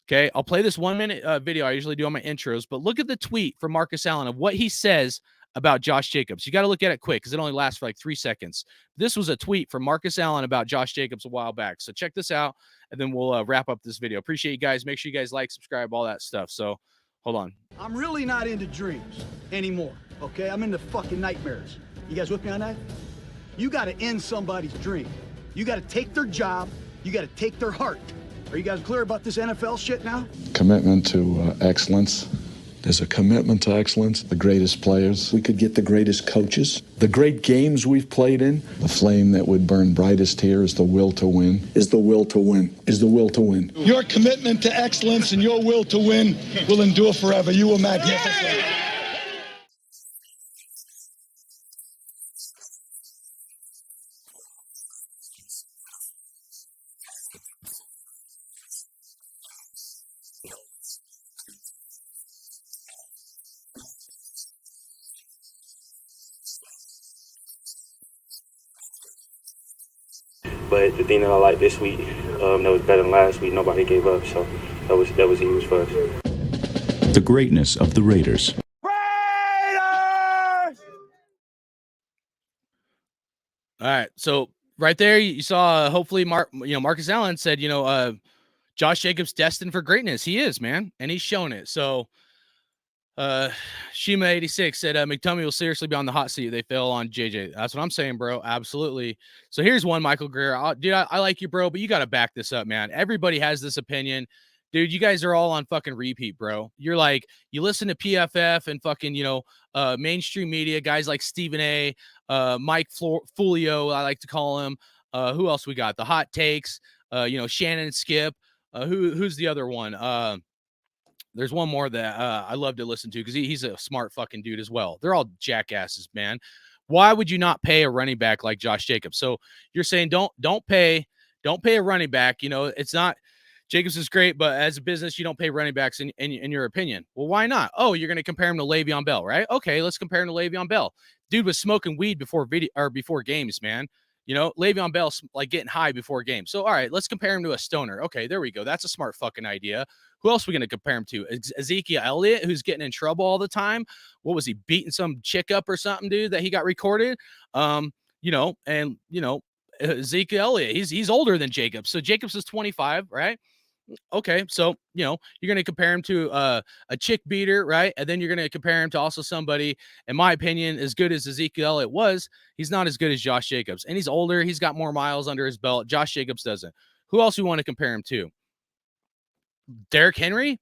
Okay. I'll play this 1 minute video. I usually do on my intros, but look at the tweet from Marcus Allen of what he says about Josh Jacobs. You got to look at it quick because it only lasts for like 3 seconds. This was a tweet from Marcus Allen about Josh Jacobs a while back. So check this out and then we'll wrap up this video. Appreciate you guys. Make sure you guys like, subscribe, all that stuff. So hold on. I'm really not into dreams anymore, okay? I'm into fucking nightmares. You guys with me on that? You got to end somebody's dream. You got to take their job. You got to take their heart. Are you guys clear about this NFL shit now? Commitment to excellence. There's a commitment to excellence. The greatest players. We could get the greatest coaches. The great games we've played in. The flame that would burn brightest here is the will to win. Is the will to win. Is the will to win. Your commitment to excellence and your will to win will endure forever. You were magnificent. But the thing that I like this week, that was better than last week, nobody gave up. So that was huge for us. The greatness of the Raiders. Raiders! All right. So right there, you saw hopefully Marcus Allen said, Josh Jacobs destined for greatness. He is, man. And he's shown it. So Shima86 said McTominay will seriously be on the hot seat if they fail on JJ. That's what I'm saying, bro. Absolutely. So here's one, Michael Greer. Dude, I like you, bro, but you got to back this up, man. Everybody has this opinion. Dude, you guys are all on fucking repeat, bro. You're like, you listen to PFF and fucking, mainstream media, guys like Stephen A, Mike Fulio, I like to call him. Who else we got? The Hot Takes, Shannon Skip. Who's the other one? There's one more that I love to listen to because he's a smart fucking dude as well. They're all jackasses, man. Why would you not pay a running back like Josh Jacobs? So you're saying don't pay a running back. It's not Jacobs is great, but as a business, you don't pay running backs in your opinion. Well, why not? Oh, you're going to compare him to Le'Veon Bell, right? Okay, let's compare him to Le'Veon Bell. Dude was smoking weed before games, man. Le'Veon Bell's like getting high before games. So, all right, let's compare him to a stoner. Okay, there we go. That's a smart fucking idea. Who else are we going to compare him to? Ezekiel Elliott, who's getting in trouble all the time. What was he, beating some chick up or something, dude, that he got recorded? Ezekiel Elliott, he's older than Jacobs. So Jacobs is 25, right? Okay, so you're going to compare him to a chick beater, right? And then you're going to compare him to also somebody, in my opinion, as good as Ezekiel Elliott was. He's not as good as Josh Jacobs, and he's older. He's got more miles under his belt. Josh Jacobs doesn't. Who else we want to compare him to? Derrick Henry.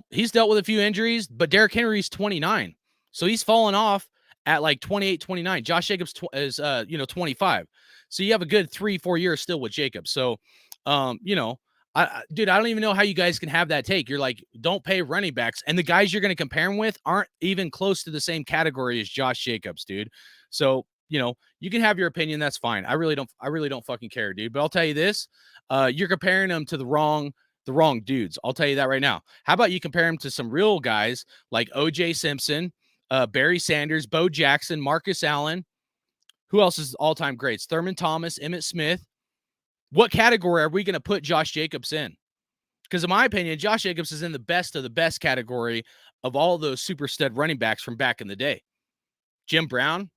He's dealt with a few injuries, but Derrick Henry's 29, so he's fallen off at like 28, 29. Josh Jacobs is 25, so you have a good 3-4 years still with Jacobs. So, dude, I don't even know how you guys can have that take. You're like, don't pay running backs. And the guys you're going to compare him with aren't even close to the same category as Josh Jacobs, dude. So, you can have your opinion. That's fine. I really don't fucking care, dude. But I'll tell you this, you're comparing them to the wrong dudes. I'll tell you that right now. How about you compare him to some real guys like OJ Simpson, Barry Sanders, Bo Jackson, Marcus Allen. Who else is all-time greats? Thurman Thomas, Emmitt Smith. What category are we going to put Josh Jacobs in? Because in my opinion, Josh Jacobs is in the best of the best category of all of those super stud running backs from back in the day. Jim Brown,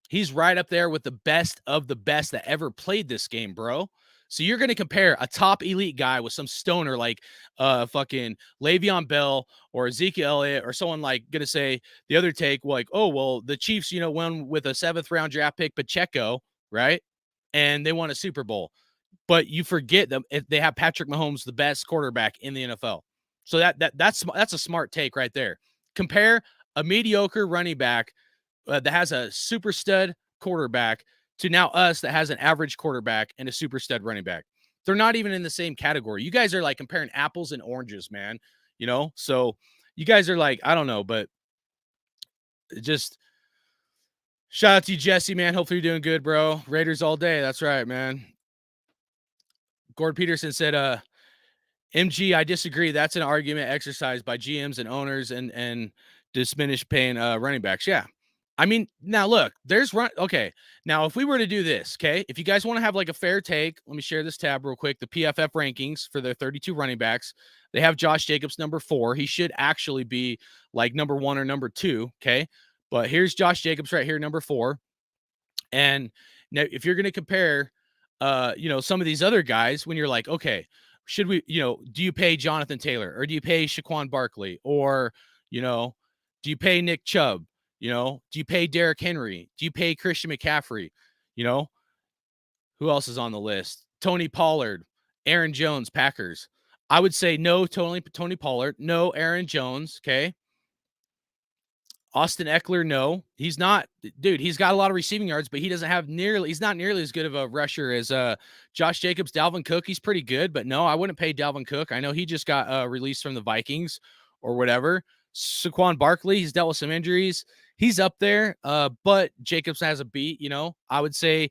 he's right up there with the best of the best that ever played this game, bro. So you're going to compare a top elite guy with some stoner like fucking Le'Veon Bell or Ezekiel Elliott or someone like going to say the other take, like, oh, well, the Chiefs, won with a 7th round draft pick, Pacheco, right? And they won a Super Bowl. But you forget them if they have Patrick Mahomes, the best quarterback in the NFL. So that's a smart take right there. Compare a mediocre running back that has a super stud quarterback to now us that has an average quarterback and a super stud running back. they're not even in the same category. You guys are like comparing apples and oranges, man. You know, so you guys are like, I don't know, but just shout out to you, Jesse, man. Hopefully you're doing good, bro. Raiders all day. That's right, man. Gord Peterson said, MG, I disagree. That's an argument exercised by GMs and owners and diminish paying running backs. Yeah. I mean, now look, okay. Now, if we were to do this, okay, if you guys want to have like a fair take, let me share this tab real quick. The PFF rankings for their 32 running backs, they have Josh Jacobs number 4. He should actually be like number 1 or number 2. Okay. But here's Josh Jacobs right here, number 4. And now if you're going to compare, some of these other guys, when you're like, okay, should we, do you pay Jonathan Taylor or do you pay Saquon Barkley or, do you pay Nick Chubb? Do you pay Derrick Henry? Do you pay Christian McCaffrey? Who else is on the list? Tony Pollard, Aaron Jones, Packers. I would say no, Tony Pollard, no, Aaron Jones. Okay. Austin Eckler, no. He's not, dude, he's got a lot of receiving yards, but he's not nearly as good of a rusher as Josh Jacobs. Dalvin Cook, he's pretty good, but no, I wouldn't pay Dalvin Cook. I know he just got released from the Vikings or whatever. Saquon Barkley, he's dealt with some injuries. He's up there, but Jacobs has a beat. I would say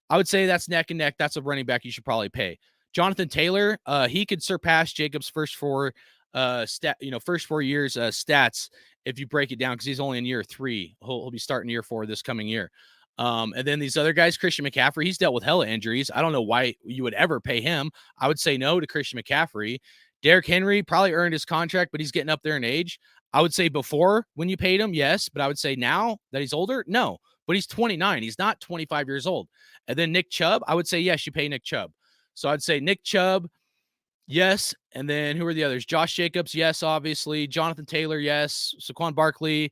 that's neck and neck. That's a running back you should probably pay. Jonathan Taylor, he could surpass Jacobs' first 4 years stats if you break it down, because he's only in year 3. He'll be starting year 4 this coming year. And then these other guys, Christian McCaffrey, he's dealt with hella injuries. I don't know why you would ever pay him. I would say no to Christian McCaffrey. Derrick Henry probably earned his contract, but he's getting up there in age. I would say before, when you paid him, yes, but I would say now that he's older, no. But he's 29. He's not 25 years old. And then Nick Chubb, I would say yes, you pay Nick Chubb. So I'd say Nick Chubb, yes. And then who are the others? Josh Jacobs, yes, obviously. Jonathan Taylor, yes. Saquon Barkley,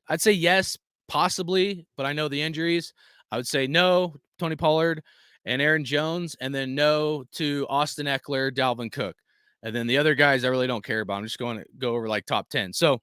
I'd say yes, possibly, but I know the injuries. I would say no, Tony Pollard and Aaron Jones, and then no to Austin Eckler, Dalvin Cook. And then the other guys I really don't care about. I'm just going to go over like top 10. So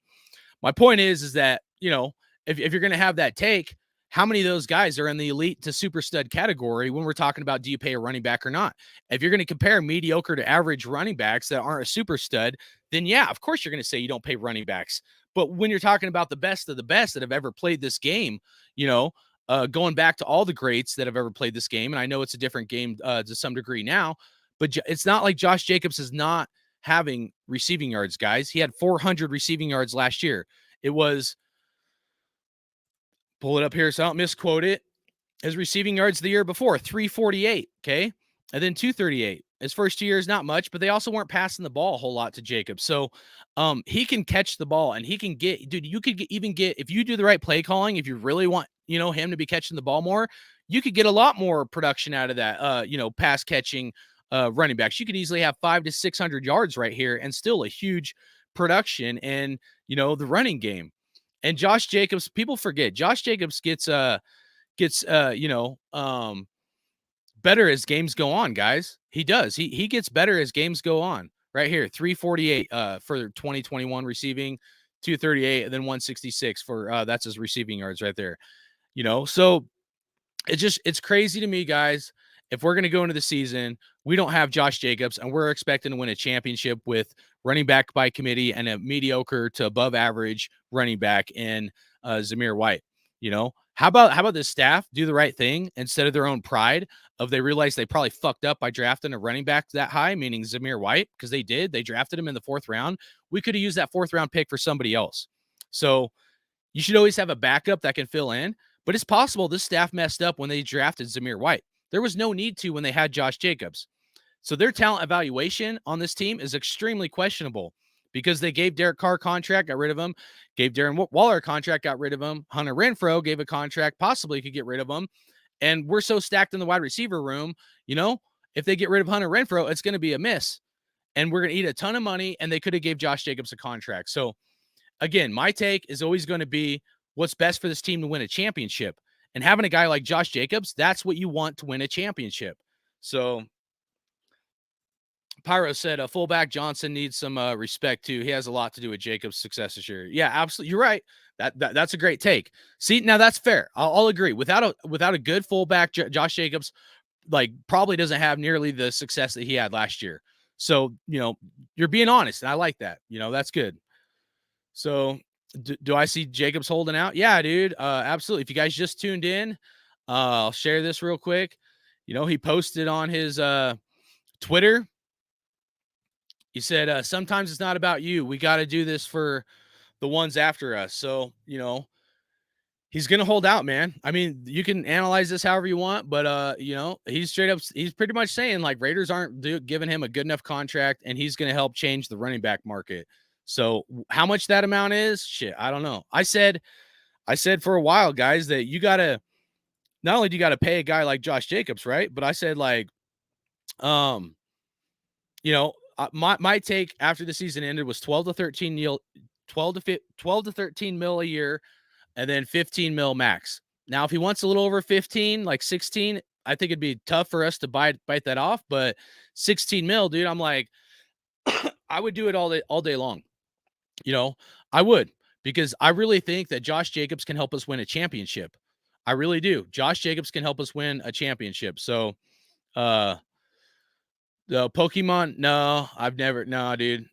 my point is that, if you're going to have that take, how many of those guys are in the elite to super stud category when we're talking about do you pay a running back or not? If you're going to compare mediocre to average running backs that aren't a super stud, then yeah, of course you're going to say you don't pay running backs. But when you're talking about the best of the best that have ever played this game, going back to all the greats that have ever played this game, and I know it's a different game to some degree now, but it's not like Josh Jacobs is not having receiving yards, guys. He had 400 receiving yards last year. It was, pull it up here so I don't misquote it, his receiving yards the year before, 348, okay? And then 238. His first 2 years, not much, but they also weren't passing the ball a whole lot to Jacobs. So he can catch the ball, and he can get, dude, you could even get, if you do the right play calling, if you really want, him to be catching the ball more, you could get a lot more production out of that, pass catching running backs. You could easily have 500 to 600 yards right here and still a huge production in, the running game. And Josh Jacobs, people forget, Josh Jacobs gets better as games go on, guys. He does. He gets better as games go on. Right here, 348 for 2021 receiving, 238, and then 166 for that's his receiving yards right there. So it's crazy to me, guys. If we're going to go into the season, we don't have Josh Jacobs, and we're expecting to win a championship with running back by committee and a mediocre to above average running back in Zamir White. How about this staff do the right thing instead of their own pride of they realize they probably fucked up by drafting a running back that high, meaning Zamir White, because they drafted him in the 4th round. We could have used that 4th round pick for somebody else. So you should always have a backup that can fill in, but it's possible this staff messed up when they drafted Zamir White. There was no need to when they had Josh Jacobs. So their talent evaluation on this team is extremely questionable because they gave Derek Carr a contract, got rid of him, gave Darren Waller a contract, got rid of him. Hunter Renfrow gave a contract, possibly could get rid of him. And we're so stacked in the wide receiver room, if they get rid of Hunter Renfrow, it's going to be a miss. And we're going to eat a ton of money, and they could have gave Josh Jacobs a contract. So, again, my take is always going to be what's best for this team to win a championship. And having a guy like Josh Jacobs, that's what you want to win a championship. So Pyro said fullback Johnson needs some respect too. He has a lot to do with Jacobs' success this year. Yeah, absolutely. You're right. That's a great take. See, now that's fair. I'll agree. Without a good fullback, Josh Jacobs like probably doesn't have nearly the success that he had last year. So, you're being honest, and I like that. That's good. So, do I see Jacobs holding out? Yeah, dude. Absolutely. If you guys just tuned in, I'll share this real quick. He posted on his Twitter. He said, sometimes it's not about you. We got to do this for the ones after us. So, he's going to hold out, man. I mean, you can analyze this however you want, but, he's pretty much saying like Raiders aren't giving him a good enough contract, and he's going to help change the running back market. So how much that amount is, shit, I don't know. I said for a while, guys, that you got to, not only do you got to pay a guy like Josh Jacobs, right? But I said like, my take after the season ended was 12 to 13 mil a year, and then 15 mil max. Now, if he wants a little over 15, like 16, I think it'd be tough for us to bite that off. But 16 mil, dude, I'm like, I would do it all day long. I would, because I really think that Josh Jacobs can help us win a championship. I really do. Josh Jacobs can help us win a championship. So, the Pokemon, no, dude.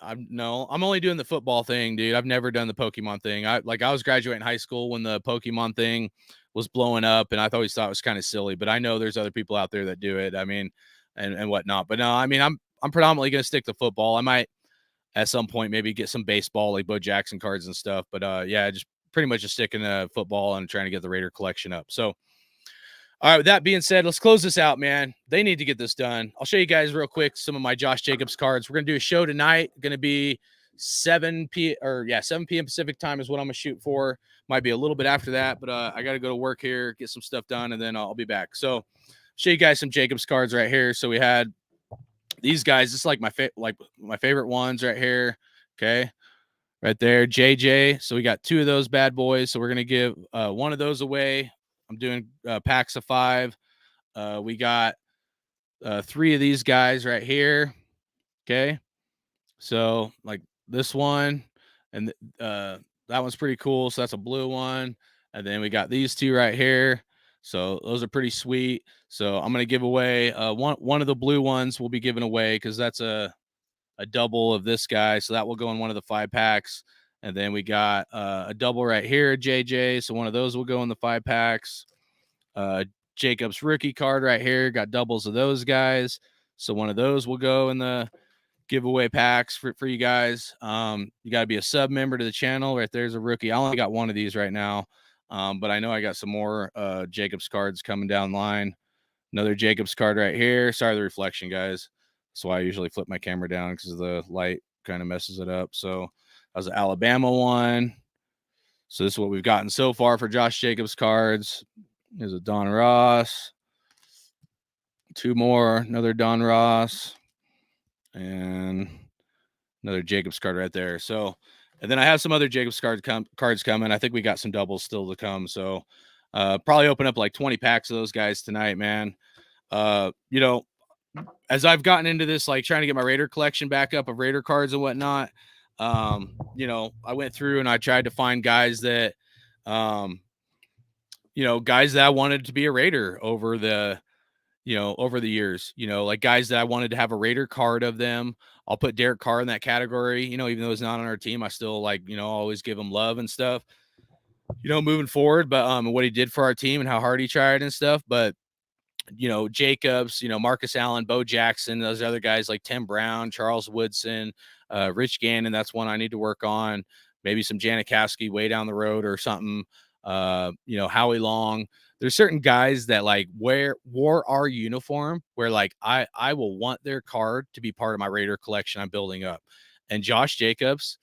I'm only doing the football thing, dude. I've never done the Pokemon thing. I was graduating high school when the Pokemon thing was blowing up, and I always thought it was kind of silly, but I know there's other people out there that do it. I mean, and whatnot. But no, I mean, I'm predominantly going to stick to football. I might at some point maybe get some baseball, like Bo Jackson cards and stuff. But yeah, just pretty much just sticking to football and trying to get the Raider collection up. So, all right, with that being said, let's close this out, man. They need to get this done. I'll show you guys real quick some of my Josh Jacobs cards. We're going to do a show tonight. Going to be 7 p.m. Pacific time is what I'm going to shoot for. Might be a little bit after that, but I got to go to work here, get some stuff done, and then I'll be back. So, show you guys some Jacobs cards right here. So we had these guys. This is like my favorite ones right here. Okay, right there, JJ. So we got 2 of those bad boys. So we're going to give one of those away. I'm doing packs of 5. We got 3 of these guys right here. Okay. So like this one, and that one's pretty cool. So that's a blue one. And then we got these 2 right here. So those are pretty sweet. So I'm going to give away one of the blue ones will be given away, because that's a double of this guy. So that will go in one of the 5 packs. And then we got a double right here, JJ. So one of those will go in the 5 packs. Jacobs rookie card right here. Got doubles of those guys. So one of those will go in the giveaway packs for you guys. You got to be a sub member to the channel. Right there's a rookie. I only got one of these right now. But I know I got some more Jacobs cards coming down the line. Another Jacobs card right here. Sorry, the reflection, guys. That's why I usually flip my camera down, because the light kind of messes it up. So that was an Alabama one. So this is what we've gotten so far for Josh Jacobs cards. There's a Don Ross. 2 more. Another Don Ross. And another Jacobs card right there. So, and then I have some other Jacobs cards coming. I think we got some doubles still to come. So probably open up like 20 packs of those guys tonight, man. As I've gotten into this, like trying to get my Raider collection back up of Raider cards and whatnot, I went through and I tried to find guys that, guys that I wanted to be a Raider over the years, like guys that I wanted to have a Raider card of them. I'll put Derek Carr in that category, even though he's not on our team, I still always give him love and stuff, moving forward, but what he did for our team and how hard he tried and stuff. But Jacobs, Marcus Allen, Bo Jackson, those other guys like Tim Brown, Charles Woodson, Rich Gannon. That's one I need to work on. Maybe some Janikowski way down the road or something. Howie Long. There's certain guys that like wore our uniform where like I will want their card to be part of my Raider collection I'm building up. And Josh Jacobs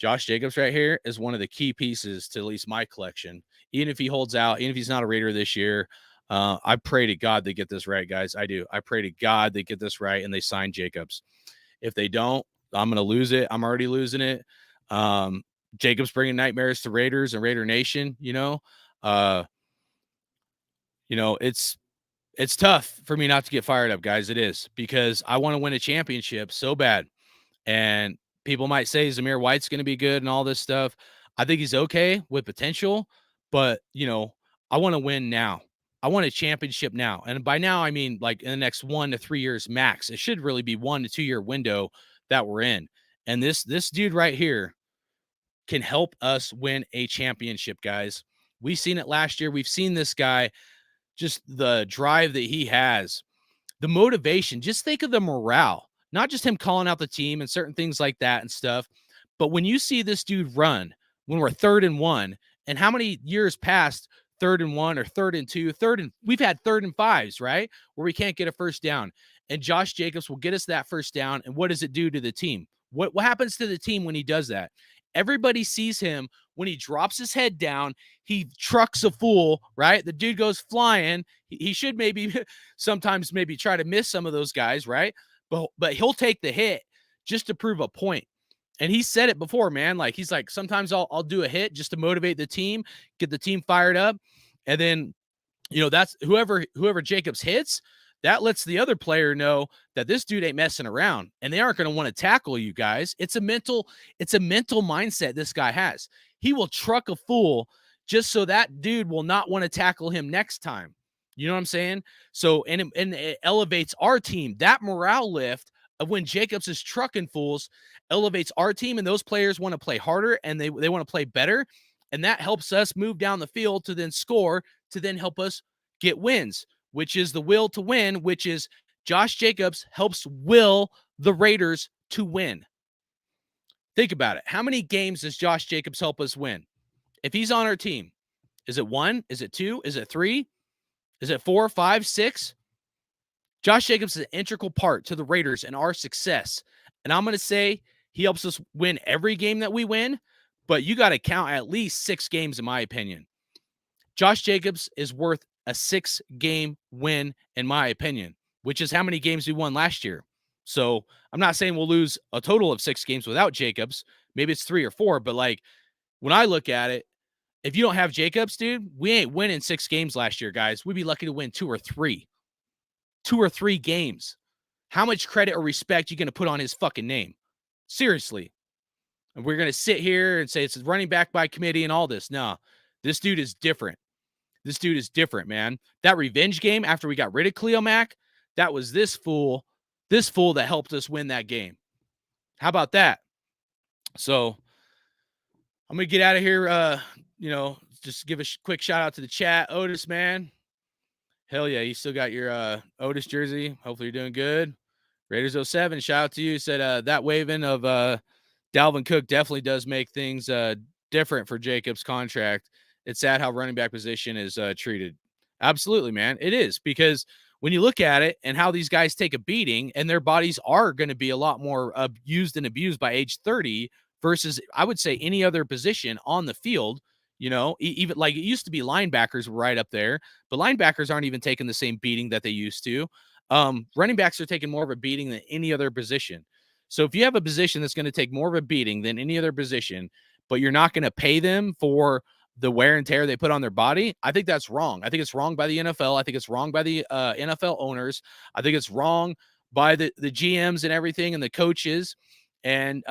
right here is one of the key pieces to at least my collection. Even if he holds out, even if he's not a Raider this year, I pray to God they get this right, guys. I do. I pray to God they get this right and they sign Jacobs. If they don't, I'm going to lose it. I'm already losing it. Jacobs bringing nightmares to Raiders and Raider Nation, it's tough for me not to get fired up, guys. It is, because I want to win a championship so bad. And people might say Zamir White's going to be good and all this stuff. I think he's okay with potential, but I want to win now. I want a championship now. And by now, I mean like in the next 1 to 3 years max. It should really be 1 to 2 year window that we're in. And this dude right here can help us win a championship, guys. We've seen it last year. We've seen this guy, just the drive that he has, the motivation. Just think of the morale, not just him calling out the team and certain things like that and stuff. But when you see this dude run when we're 3rd and 1, and how many years past 3rd and 1 or 3rd and 2, we've had 3rd and 5s, right? Where we can't get a first down. And Josh Jacobs will get us that first down. And what does it do to the team? What happens to the team when he does that? Everybody sees him when he drops his head down. He trucks a fool, right? The dude goes flying. He should maybe sometimes maybe try to miss some of those guys, right? But he'll take the hit just to prove a point. And he said it before, man. Like he's like, sometimes I'll do a hit just to motivate the team, get the team fired up. And then, you know, that's whoever Jacobs hits, that lets the other player know that this dude ain't messing around and they aren't going to want to tackle you guys. It's a mental mindset this guy has. He will truck a fool just so that dude will not want to tackle him next time. You know what I'm saying? So, and it elevates our team. That morale lift of when Jacobs is trucking fools elevates our team, and those players want to play harder and they want to play better. And that helps us move down the field to then score, to then help us get wins, which is the will to win, which is Josh Jacobs helps will the Raiders to win. Think about it. How many games does Josh Jacobs help us win? If he's on our team, is it 1? Is it 2? Is it 3? Is it 4, 5, 6? Josh Jacobs is an integral part to the Raiders and our success. And I'm going to say he helps us win every game that we win, but you got to count at least 6 games, in my opinion. Josh Jacobs is worth a 6-game win, in my opinion, which is how many games we won last year. So I'm not saying we'll lose a total of 6 games without Jacobs. Maybe it's 3 or 4, but like when I look at it, if you don't have Jacobs, dude, we ain't winning 6 games last year, guys. We'd be lucky to win 2 or 3. 2 or 3 games. How much credit or respect you going to put on his fucking name? Seriously. And we're going to sit here and say it's running back by committee and all this. No, this dude is different. This dude is different, man. That revenge game after we got rid of Khalil Mack, that was this fool that helped us win that game. How about that? So I'm going to get out of here. Just give a quick shout out to the chat. Otis, man. Hell yeah, you still got your Otis jersey. Hopefully you're doing good. Raiders 07, shout out to you. Said that waving of Dalvin Cook definitely does make things different for Jacobs' contract. It's sad how running back position is treated. Absolutely, man. It is, because when you look at it and how these guys take a beating and their bodies are going to be a lot more used and abused by age 30 versus, I would say, any other position on the field. You know, even like it used to be linebackers were right up there, but linebackers aren't even taking the same beating that they used to. Running backs are taking more of a beating than any other position. So if you have a position that's going to take more of a beating than any other position, but you're not going to pay them for the wear and tear they put on their body, I think that's wrong. I think it's wrong by the NFL. I think it's wrong by the NFL owners. I think it's wrong by the GMs and everything and the coaches. And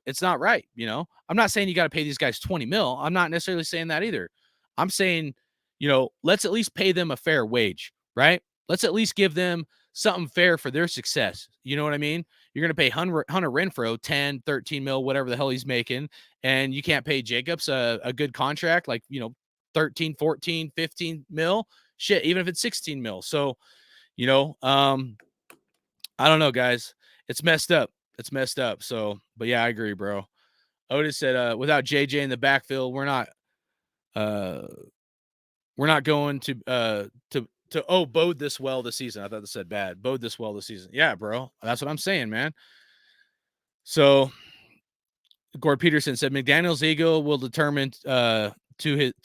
it's not right. You know, I'm not saying you got to pay these guys $20 million. I'm not necessarily saying that either. I'm saying, you know, let's at least pay them a fair wage, right? Let's at least give them something fair for their success. You know what I mean? You're going to pay Hunter Renfrow 10, 13 mil, whatever the hell he's making. And you can't pay Jacobs a good contract, like, you know, 13, 14, 15 mil. Shit, even if it's 16 mil. So, you know, I don't know, guys. It's messed up. It's messed up. So, but yeah, I agree, bro. Otis said, without JJ in the backfield, we're not going to bode this well this season. I thought that said bad. Bode this well this season. Yeah, bro. That's what I'm saying, man. So Gord Peterson said McDaniel's ego will determine to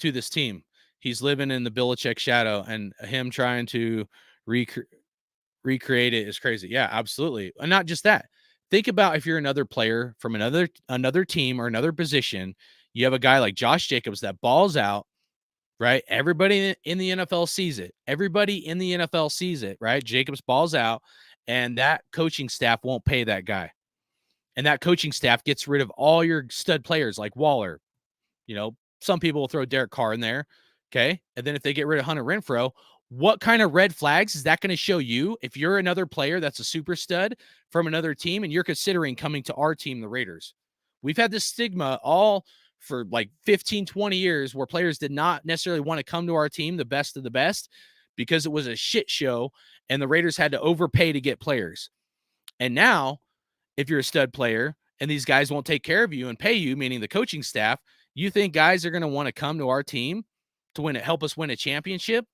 this team. He's living in the Belichick shadow, and him trying to recreate it is crazy. Yeah, absolutely. And not just that. Think about if you're another player from another team or another position, you have a guy like Josh Jacobs that balls out, right? Everybody in the NFL sees it. Everybody in the NFL sees it, right? Jacobs balls out, and that coaching staff won't pay that guy. And that coaching staff gets rid of all your stud players like Waller. You know, some people will throw Derek Carr in there, okay? And then if they get rid of Hunter Renfrow, what kind of red flags is that going to show you if you're another player that's a super stud from another team and you're considering coming to our team, the Raiders? We've had this stigma all for like 15, 20 years where players did not necessarily want to come to our team, the best of the best, because it was a shit show and the Raiders had to overpay to get players. And now, if you're a stud player and these guys won't take care of you and pay you, meaning the coaching staff, you think guys are going to want to come to our team to help us win a championship?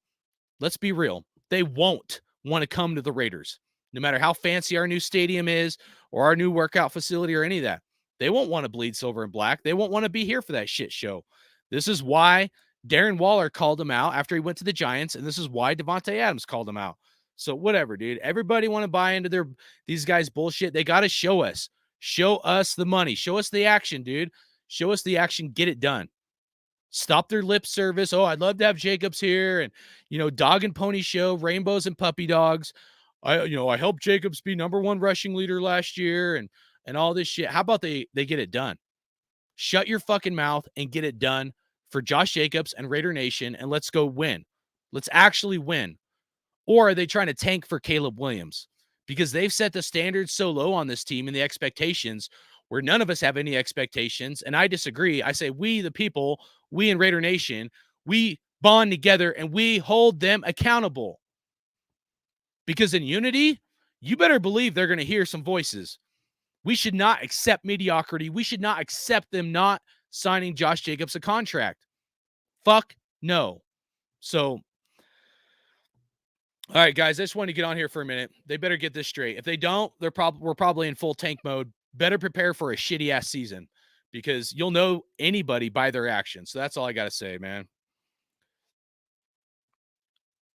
Let's be real. They won't want to come to the Raiders, no matter how fancy our new stadium is or our new workout facility or any of that. They won't want to bleed silver and black. They won't want to be here for that shit show. This is why Darren Waller called him out after he went to the Giants, and this is why Davante Adams called him out. So whatever, dude. Everybody want to buy into these guys' bullshit. They got to show us. Show us the money. Show us the action, dude. Show us the action. Get it done. Stop their lip service. Oh, I'd love to have Jacobs here, and dog and pony show, rainbows and puppy dogs. I helped Jacobs be #1 rushing leader last year, and all this shit. How about they get it done? Shut your fucking mouth and get it done for Josh Jacobs and Raider Nation, and let's go win. Let's actually win. Or are they trying to tank for Caleb Williams? Because they've set the standards so low on this team and the expectations where none of us have any expectations. And I disagree. I say we, the people, we in Raider Nation, we bond together and we hold them accountable. Because in unity, you better believe they're going to hear some voices. We should not accept mediocrity. We should not accept them not signing Josh Jacobs a contract. Fuck no. So, all right, guys, I just wanted to get on here for a minute. They better get this straight. If they don't, we're probably in full tank mode. Better prepare for a shitty-ass season because you'll know anybody by their actions. So that's all I got to say, man.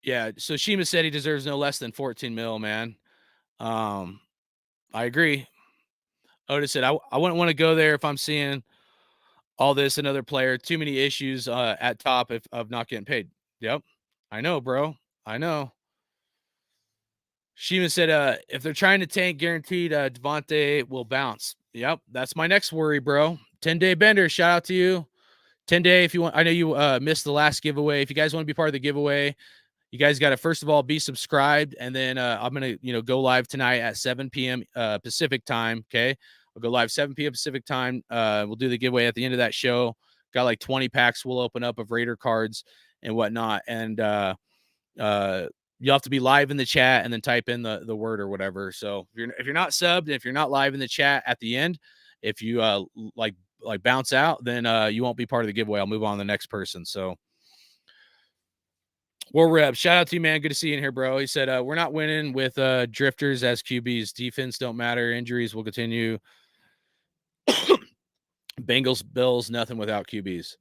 Yeah, so Shima said he deserves no less than 14 mil, man. I agree. Otis said, I wouldn't want to go there if I'm seeing all this, another player, too many issues at top of not getting paid. Yep, I know, bro. I know. Shima said, if they're trying to tank, guaranteed Davante will bounce. Yep, that's my next worry, bro. 10-day bender, shout out to you. 10-day, if you want. I know you missed the last giveaway. If you guys want to be part of the giveaway, you guys got to, first of all, be subscribed. And then I'm going to, go live tonight at 7 p.m. Pacific time. Okay. I'll go live 7 p.m. Pacific time. We'll do the giveaway at the end of that show. Got like 20 packs we'll open up of Raider cards and whatnot. And you'll have to be live in the chat and then type in the word or whatever. So if you're not subbed, and if you're not live in the chat at the end, if you like bounce out, then you won't be part of the giveaway. I'll move on to the next person. So War Rep, shout out to you, man. Good to see you in here, bro. He said, we're not winning with drifters as QBs. Defense don't matter. Injuries will continue. Bengals, Bills, nothing without QBs.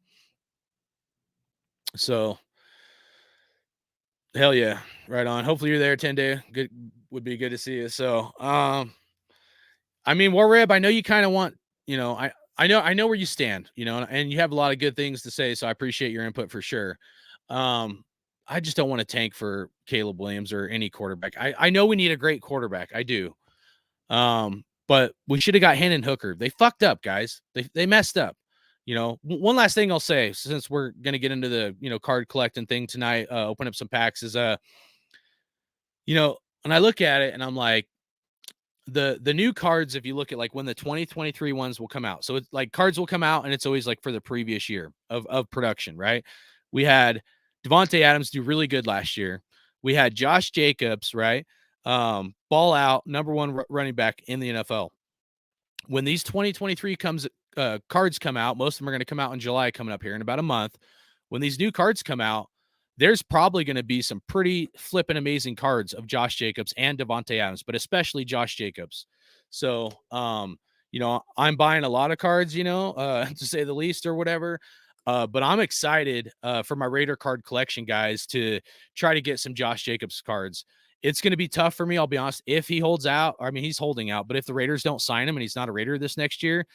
So, hell yeah. Right on. Hopefully you're there 10-day. Good. Would be good to see you. So, I mean, War Rep, I know you kind of want, I know where you stand, and you have a lot of good things to say. So I appreciate your input for sure. I just don't want to tank for Caleb Williams or any quarterback. I know we need a great quarterback. I do. But we should have got Hendon Hooker. They fucked up, guys. They messed up. One last thing I'll say, since we're going to get into the, card collecting thing tonight, open up some packs is, and I look at it and I'm like, the new cards, if you look at like when the 2023 ones will come out. So it's like cards will come out and it's always like for the previous year of production, right? We had Davante Adams do really good last year. We had Josh Jacobs, right? Ball out, #1 running back in the NFL. When these 2023 cards come out, most of them are going to come out in July, coming up here in about a month. When these new cards come out, there's probably going to be some pretty flippin' amazing cards of Josh Jacobs and Davante Adams, but especially Josh Jacobs. So, I'm buying a lot of cards, to say the least or whatever. But I'm excited for my Raider card collection, guys, to try to get some Josh Jacobs cards. It's going to be tough for me, I'll be honest, if he holds out. I mean, he's holding out, but if the Raiders don't sign him and he's not a Raider this next year,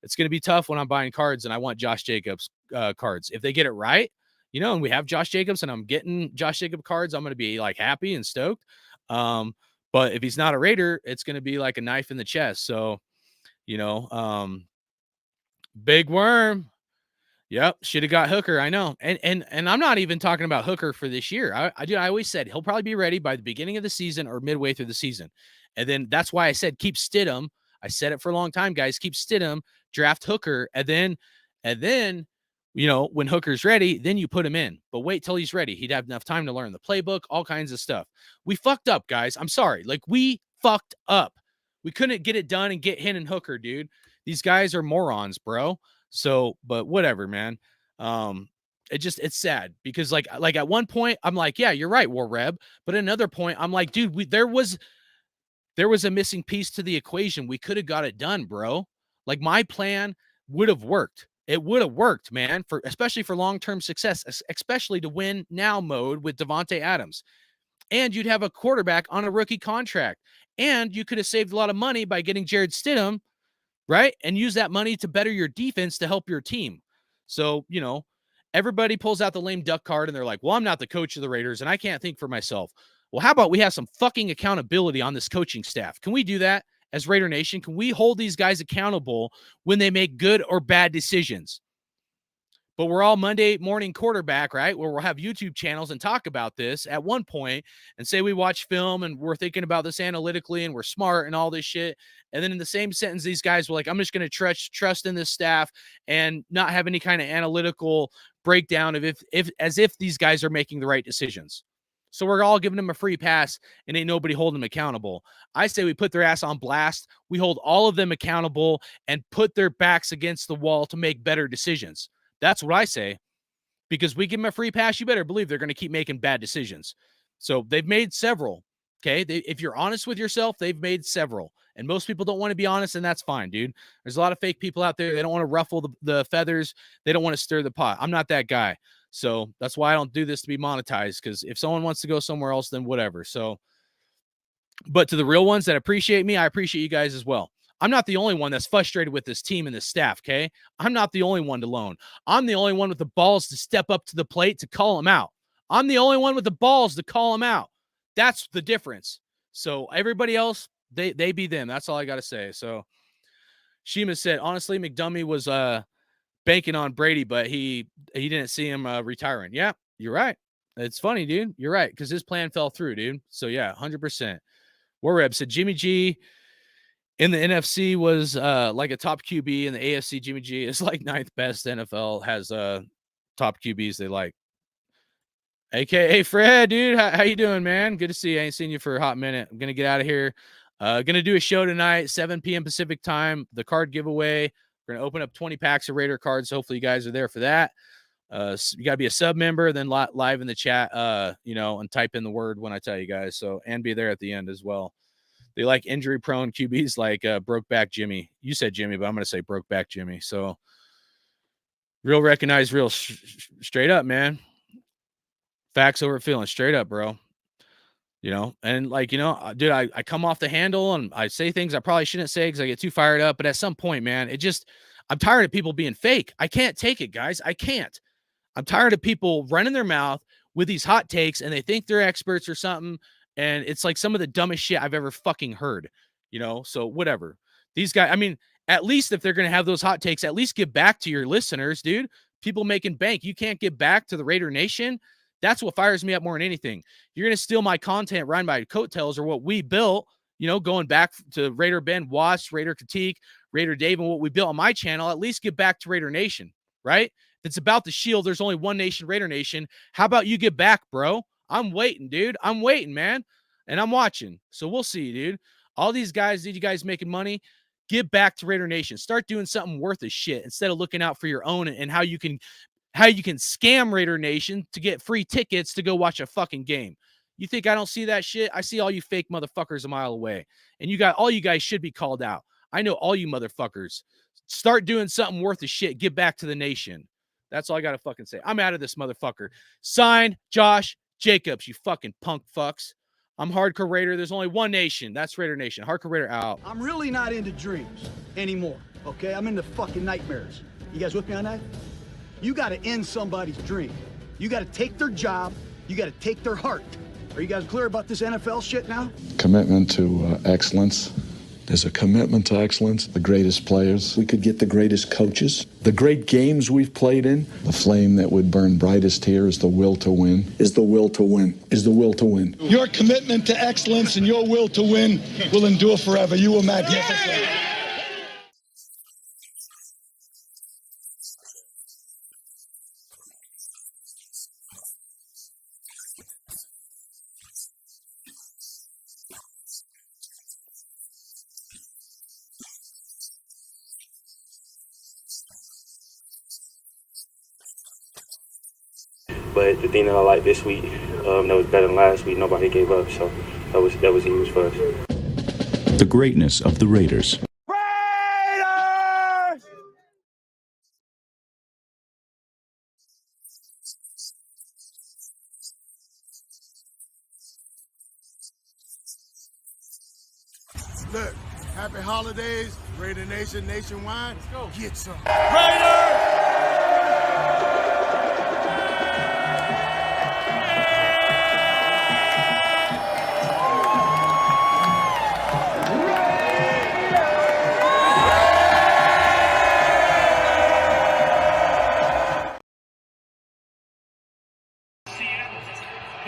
it's going to be tough when I'm buying cards and I want Josh Jacobs cards. If they get it right, and we have Josh Jacobs and I'm getting Josh Jacobs cards, I'm going to be like happy and stoked. But if he's not a Raider, it's going to be like a knife in the chest. So, Big Worm. Yep, should have got Hooker. I know, and I'm not even talking about Hooker for this year. I always said he'll probably be ready by the beginning of the season or midway through the season, and then that's why I said keep Stidham. I said it for a long time, guys. Keep Stidham, draft Hooker, and then you know when Hooker's ready, then you put him in. But wait till he's ready. He'd have enough time to learn the playbook, all kinds of stuff. We fucked up, guys. I'm sorry. Like we fucked up. We couldn't get it done and get Hendon Hooker, dude. These guys are morons, bro. So, but whatever, man. It's sad because like at one point I'm like, yeah, you're right, War Reb. But at another point, I'm like, dude, there was a missing piece to the equation. We could have got it done, bro. Like my plan would have worked. It would have worked, man, especially for long-term success, especially to win now mode with Davante Adams. And you'd have a quarterback on a rookie contract. And you could have saved a lot of money by getting Jared Stidham, right? And use that money to better your defense to help your team. So, you know, everybody pulls out the lame duck card and they're like, well, I'm not the coach of the Raiders and I can't think for myself. Well, how about we have some fucking accountability on this coaching staff? Can we do that as Raider Nation? Can we hold these guys accountable when they make good or bad decisions? But we're all Monday morning quarterback, right? Where we'll have YouTube channels and talk about this at one point and say we watch film and we're thinking about this analytically and we're smart and all this shit. And then in the same sentence, these guys were like, I'm just going to trust in this staff and not have any kind of analytical breakdown of as if these guys are making the right decisions. So we're all giving them a free pass and ain't nobody holding them accountable. I say we put their ass on blast. We hold all of them accountable and put their backs against the wall to make better decisions. That's what I say, because we give them a free pass. You better believe they're going to keep making bad decisions. So they've made several. Okay. If you're honest with yourself, they've made several, and most people don't want to be honest. And that's fine, dude. There's a lot of fake people out there. They don't want to ruffle the feathers. They don't want to stir the pot. I'm not that guy. So that's why I don't do this to be monetized. Because if someone wants to go somewhere else, then whatever. So, but to the real ones that appreciate me, I appreciate you guys as well. I'm not the only one that's frustrated with this team and this staff, okay? I'm not the only one to loan. I'm the only one with the balls to step up to the plate to call them out. I'm the only one with the balls to call them out. That's the difference. So everybody else, they be them. That's all I got to say. So Shima said, honestly, McDummy was banking on Brady, but he didn't see him retiring. Yeah, you're right. It's funny, dude. You're right, because his plan fell through, dude. So yeah, 100%. Warreb said Jimmy G in the NFC was like a top QB. In the AFC, Jimmy G is like 9th best. NFL has top QBs they like. AKA Fred, dude. How you doing, man? Good to see you. I ain't seen you for a hot minute. I'm going to get out of here. Going to do a show tonight, 7 p.m. Pacific time, the card giveaway. We're going to open up 20 packs of Raider cards. Hopefully you guys are there for that. You got to be a sub member, then live in the chat, and type in the word when I tell you guys. So, and be there at the end as well. They like injury prone QBs like Brokeback Jimmy. You said Jimmy, but I'm going to say Brokeback Jimmy. So real recognize real straight up, man. Facts over feeling, straight up, bro. And dude, I come off the handle and I say things I probably shouldn't say because I get too fired up. But at some point, man, I'm tired of people being fake. I can't take it, guys. I can't. I'm tired of people running their mouth with these hot takes and they think they're experts or something. And it's like some of the dumbest shit I've ever fucking heard, so whatever. These guys, I mean, at least if they're going to have those hot takes, at least give back to your listeners, dude. People making bank. You can't give back to the Raider Nation. That's what fires me up more than anything. You're going to steal my content, riding by coattails, or what we built, going back to Raider Ben Watts, Raider Critique, Raider Dave, and what we built on my channel. At least give back to Raider Nation, right? If it's about the Shield, there's only one nation, Raider Nation. How about you give back, bro? I'm waiting, dude. I'm waiting, man. And I'm watching. So we'll see, dude. All these guys, you guys making money, give back to Raider Nation. Start doing something worth a shit instead of looking out for your own and how you can scam Raider Nation to get free tickets to go watch a fucking game. You think I don't see that shit? I see all you fake motherfuckers a mile away. And all you guys should be called out. I know all you motherfuckers. Start doing something worth a shit. Give back to the nation. That's all I got to fucking say. I'm out of this motherfucker. Signed, Josh Jacobs, you fucking punk fucks. I'm Hardcore Raider. There's only one nation. That's Raider Nation. Hardcore Raider out. I'm really not into dreams anymore, okay? I'm into fucking nightmares. You guys with me on that? You got to end somebody's dream. You got to take their job. You got to take their heart. Are you guys clear about this NFL shit now? Commitment to excellence There's a commitment to excellence, the greatest players. We could get the greatest coaches, the great games we've played in. The flame that would burn brightest here is the will to win. Is the will to win. Is the will to win. Your commitment to excellence and your will to win will endure forever. You were magnificent. But the thing that I like this week, that was better than last week, nobody gave up. So that was huge for us. The greatness of the Raiders. Look, happy holidays, Raider Nation nationwide. Let's go. Get some.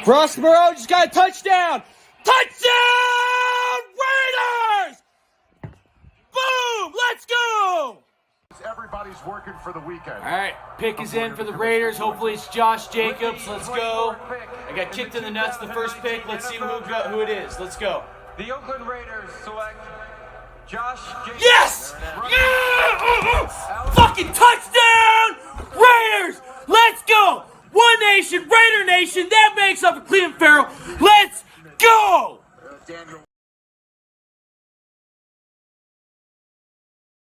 Rossborough just got a touchdown! Touchdown! Raiders! Boom! Let's go! Everybody's working for the weekend. All right, pick is in for the Raiders. Hopefully it's Josh Jacobs. Let's go. I got kicked in the nuts the first pick. Let's see who it is. Let's go. The Oakland Raiders select Josh Jacobs. Yes! Yeah! Fucking touchdown! Raiders! Let's go! One Nation, Raider Nation, that makes up for Clelin Ferrell. Let's go! Daniel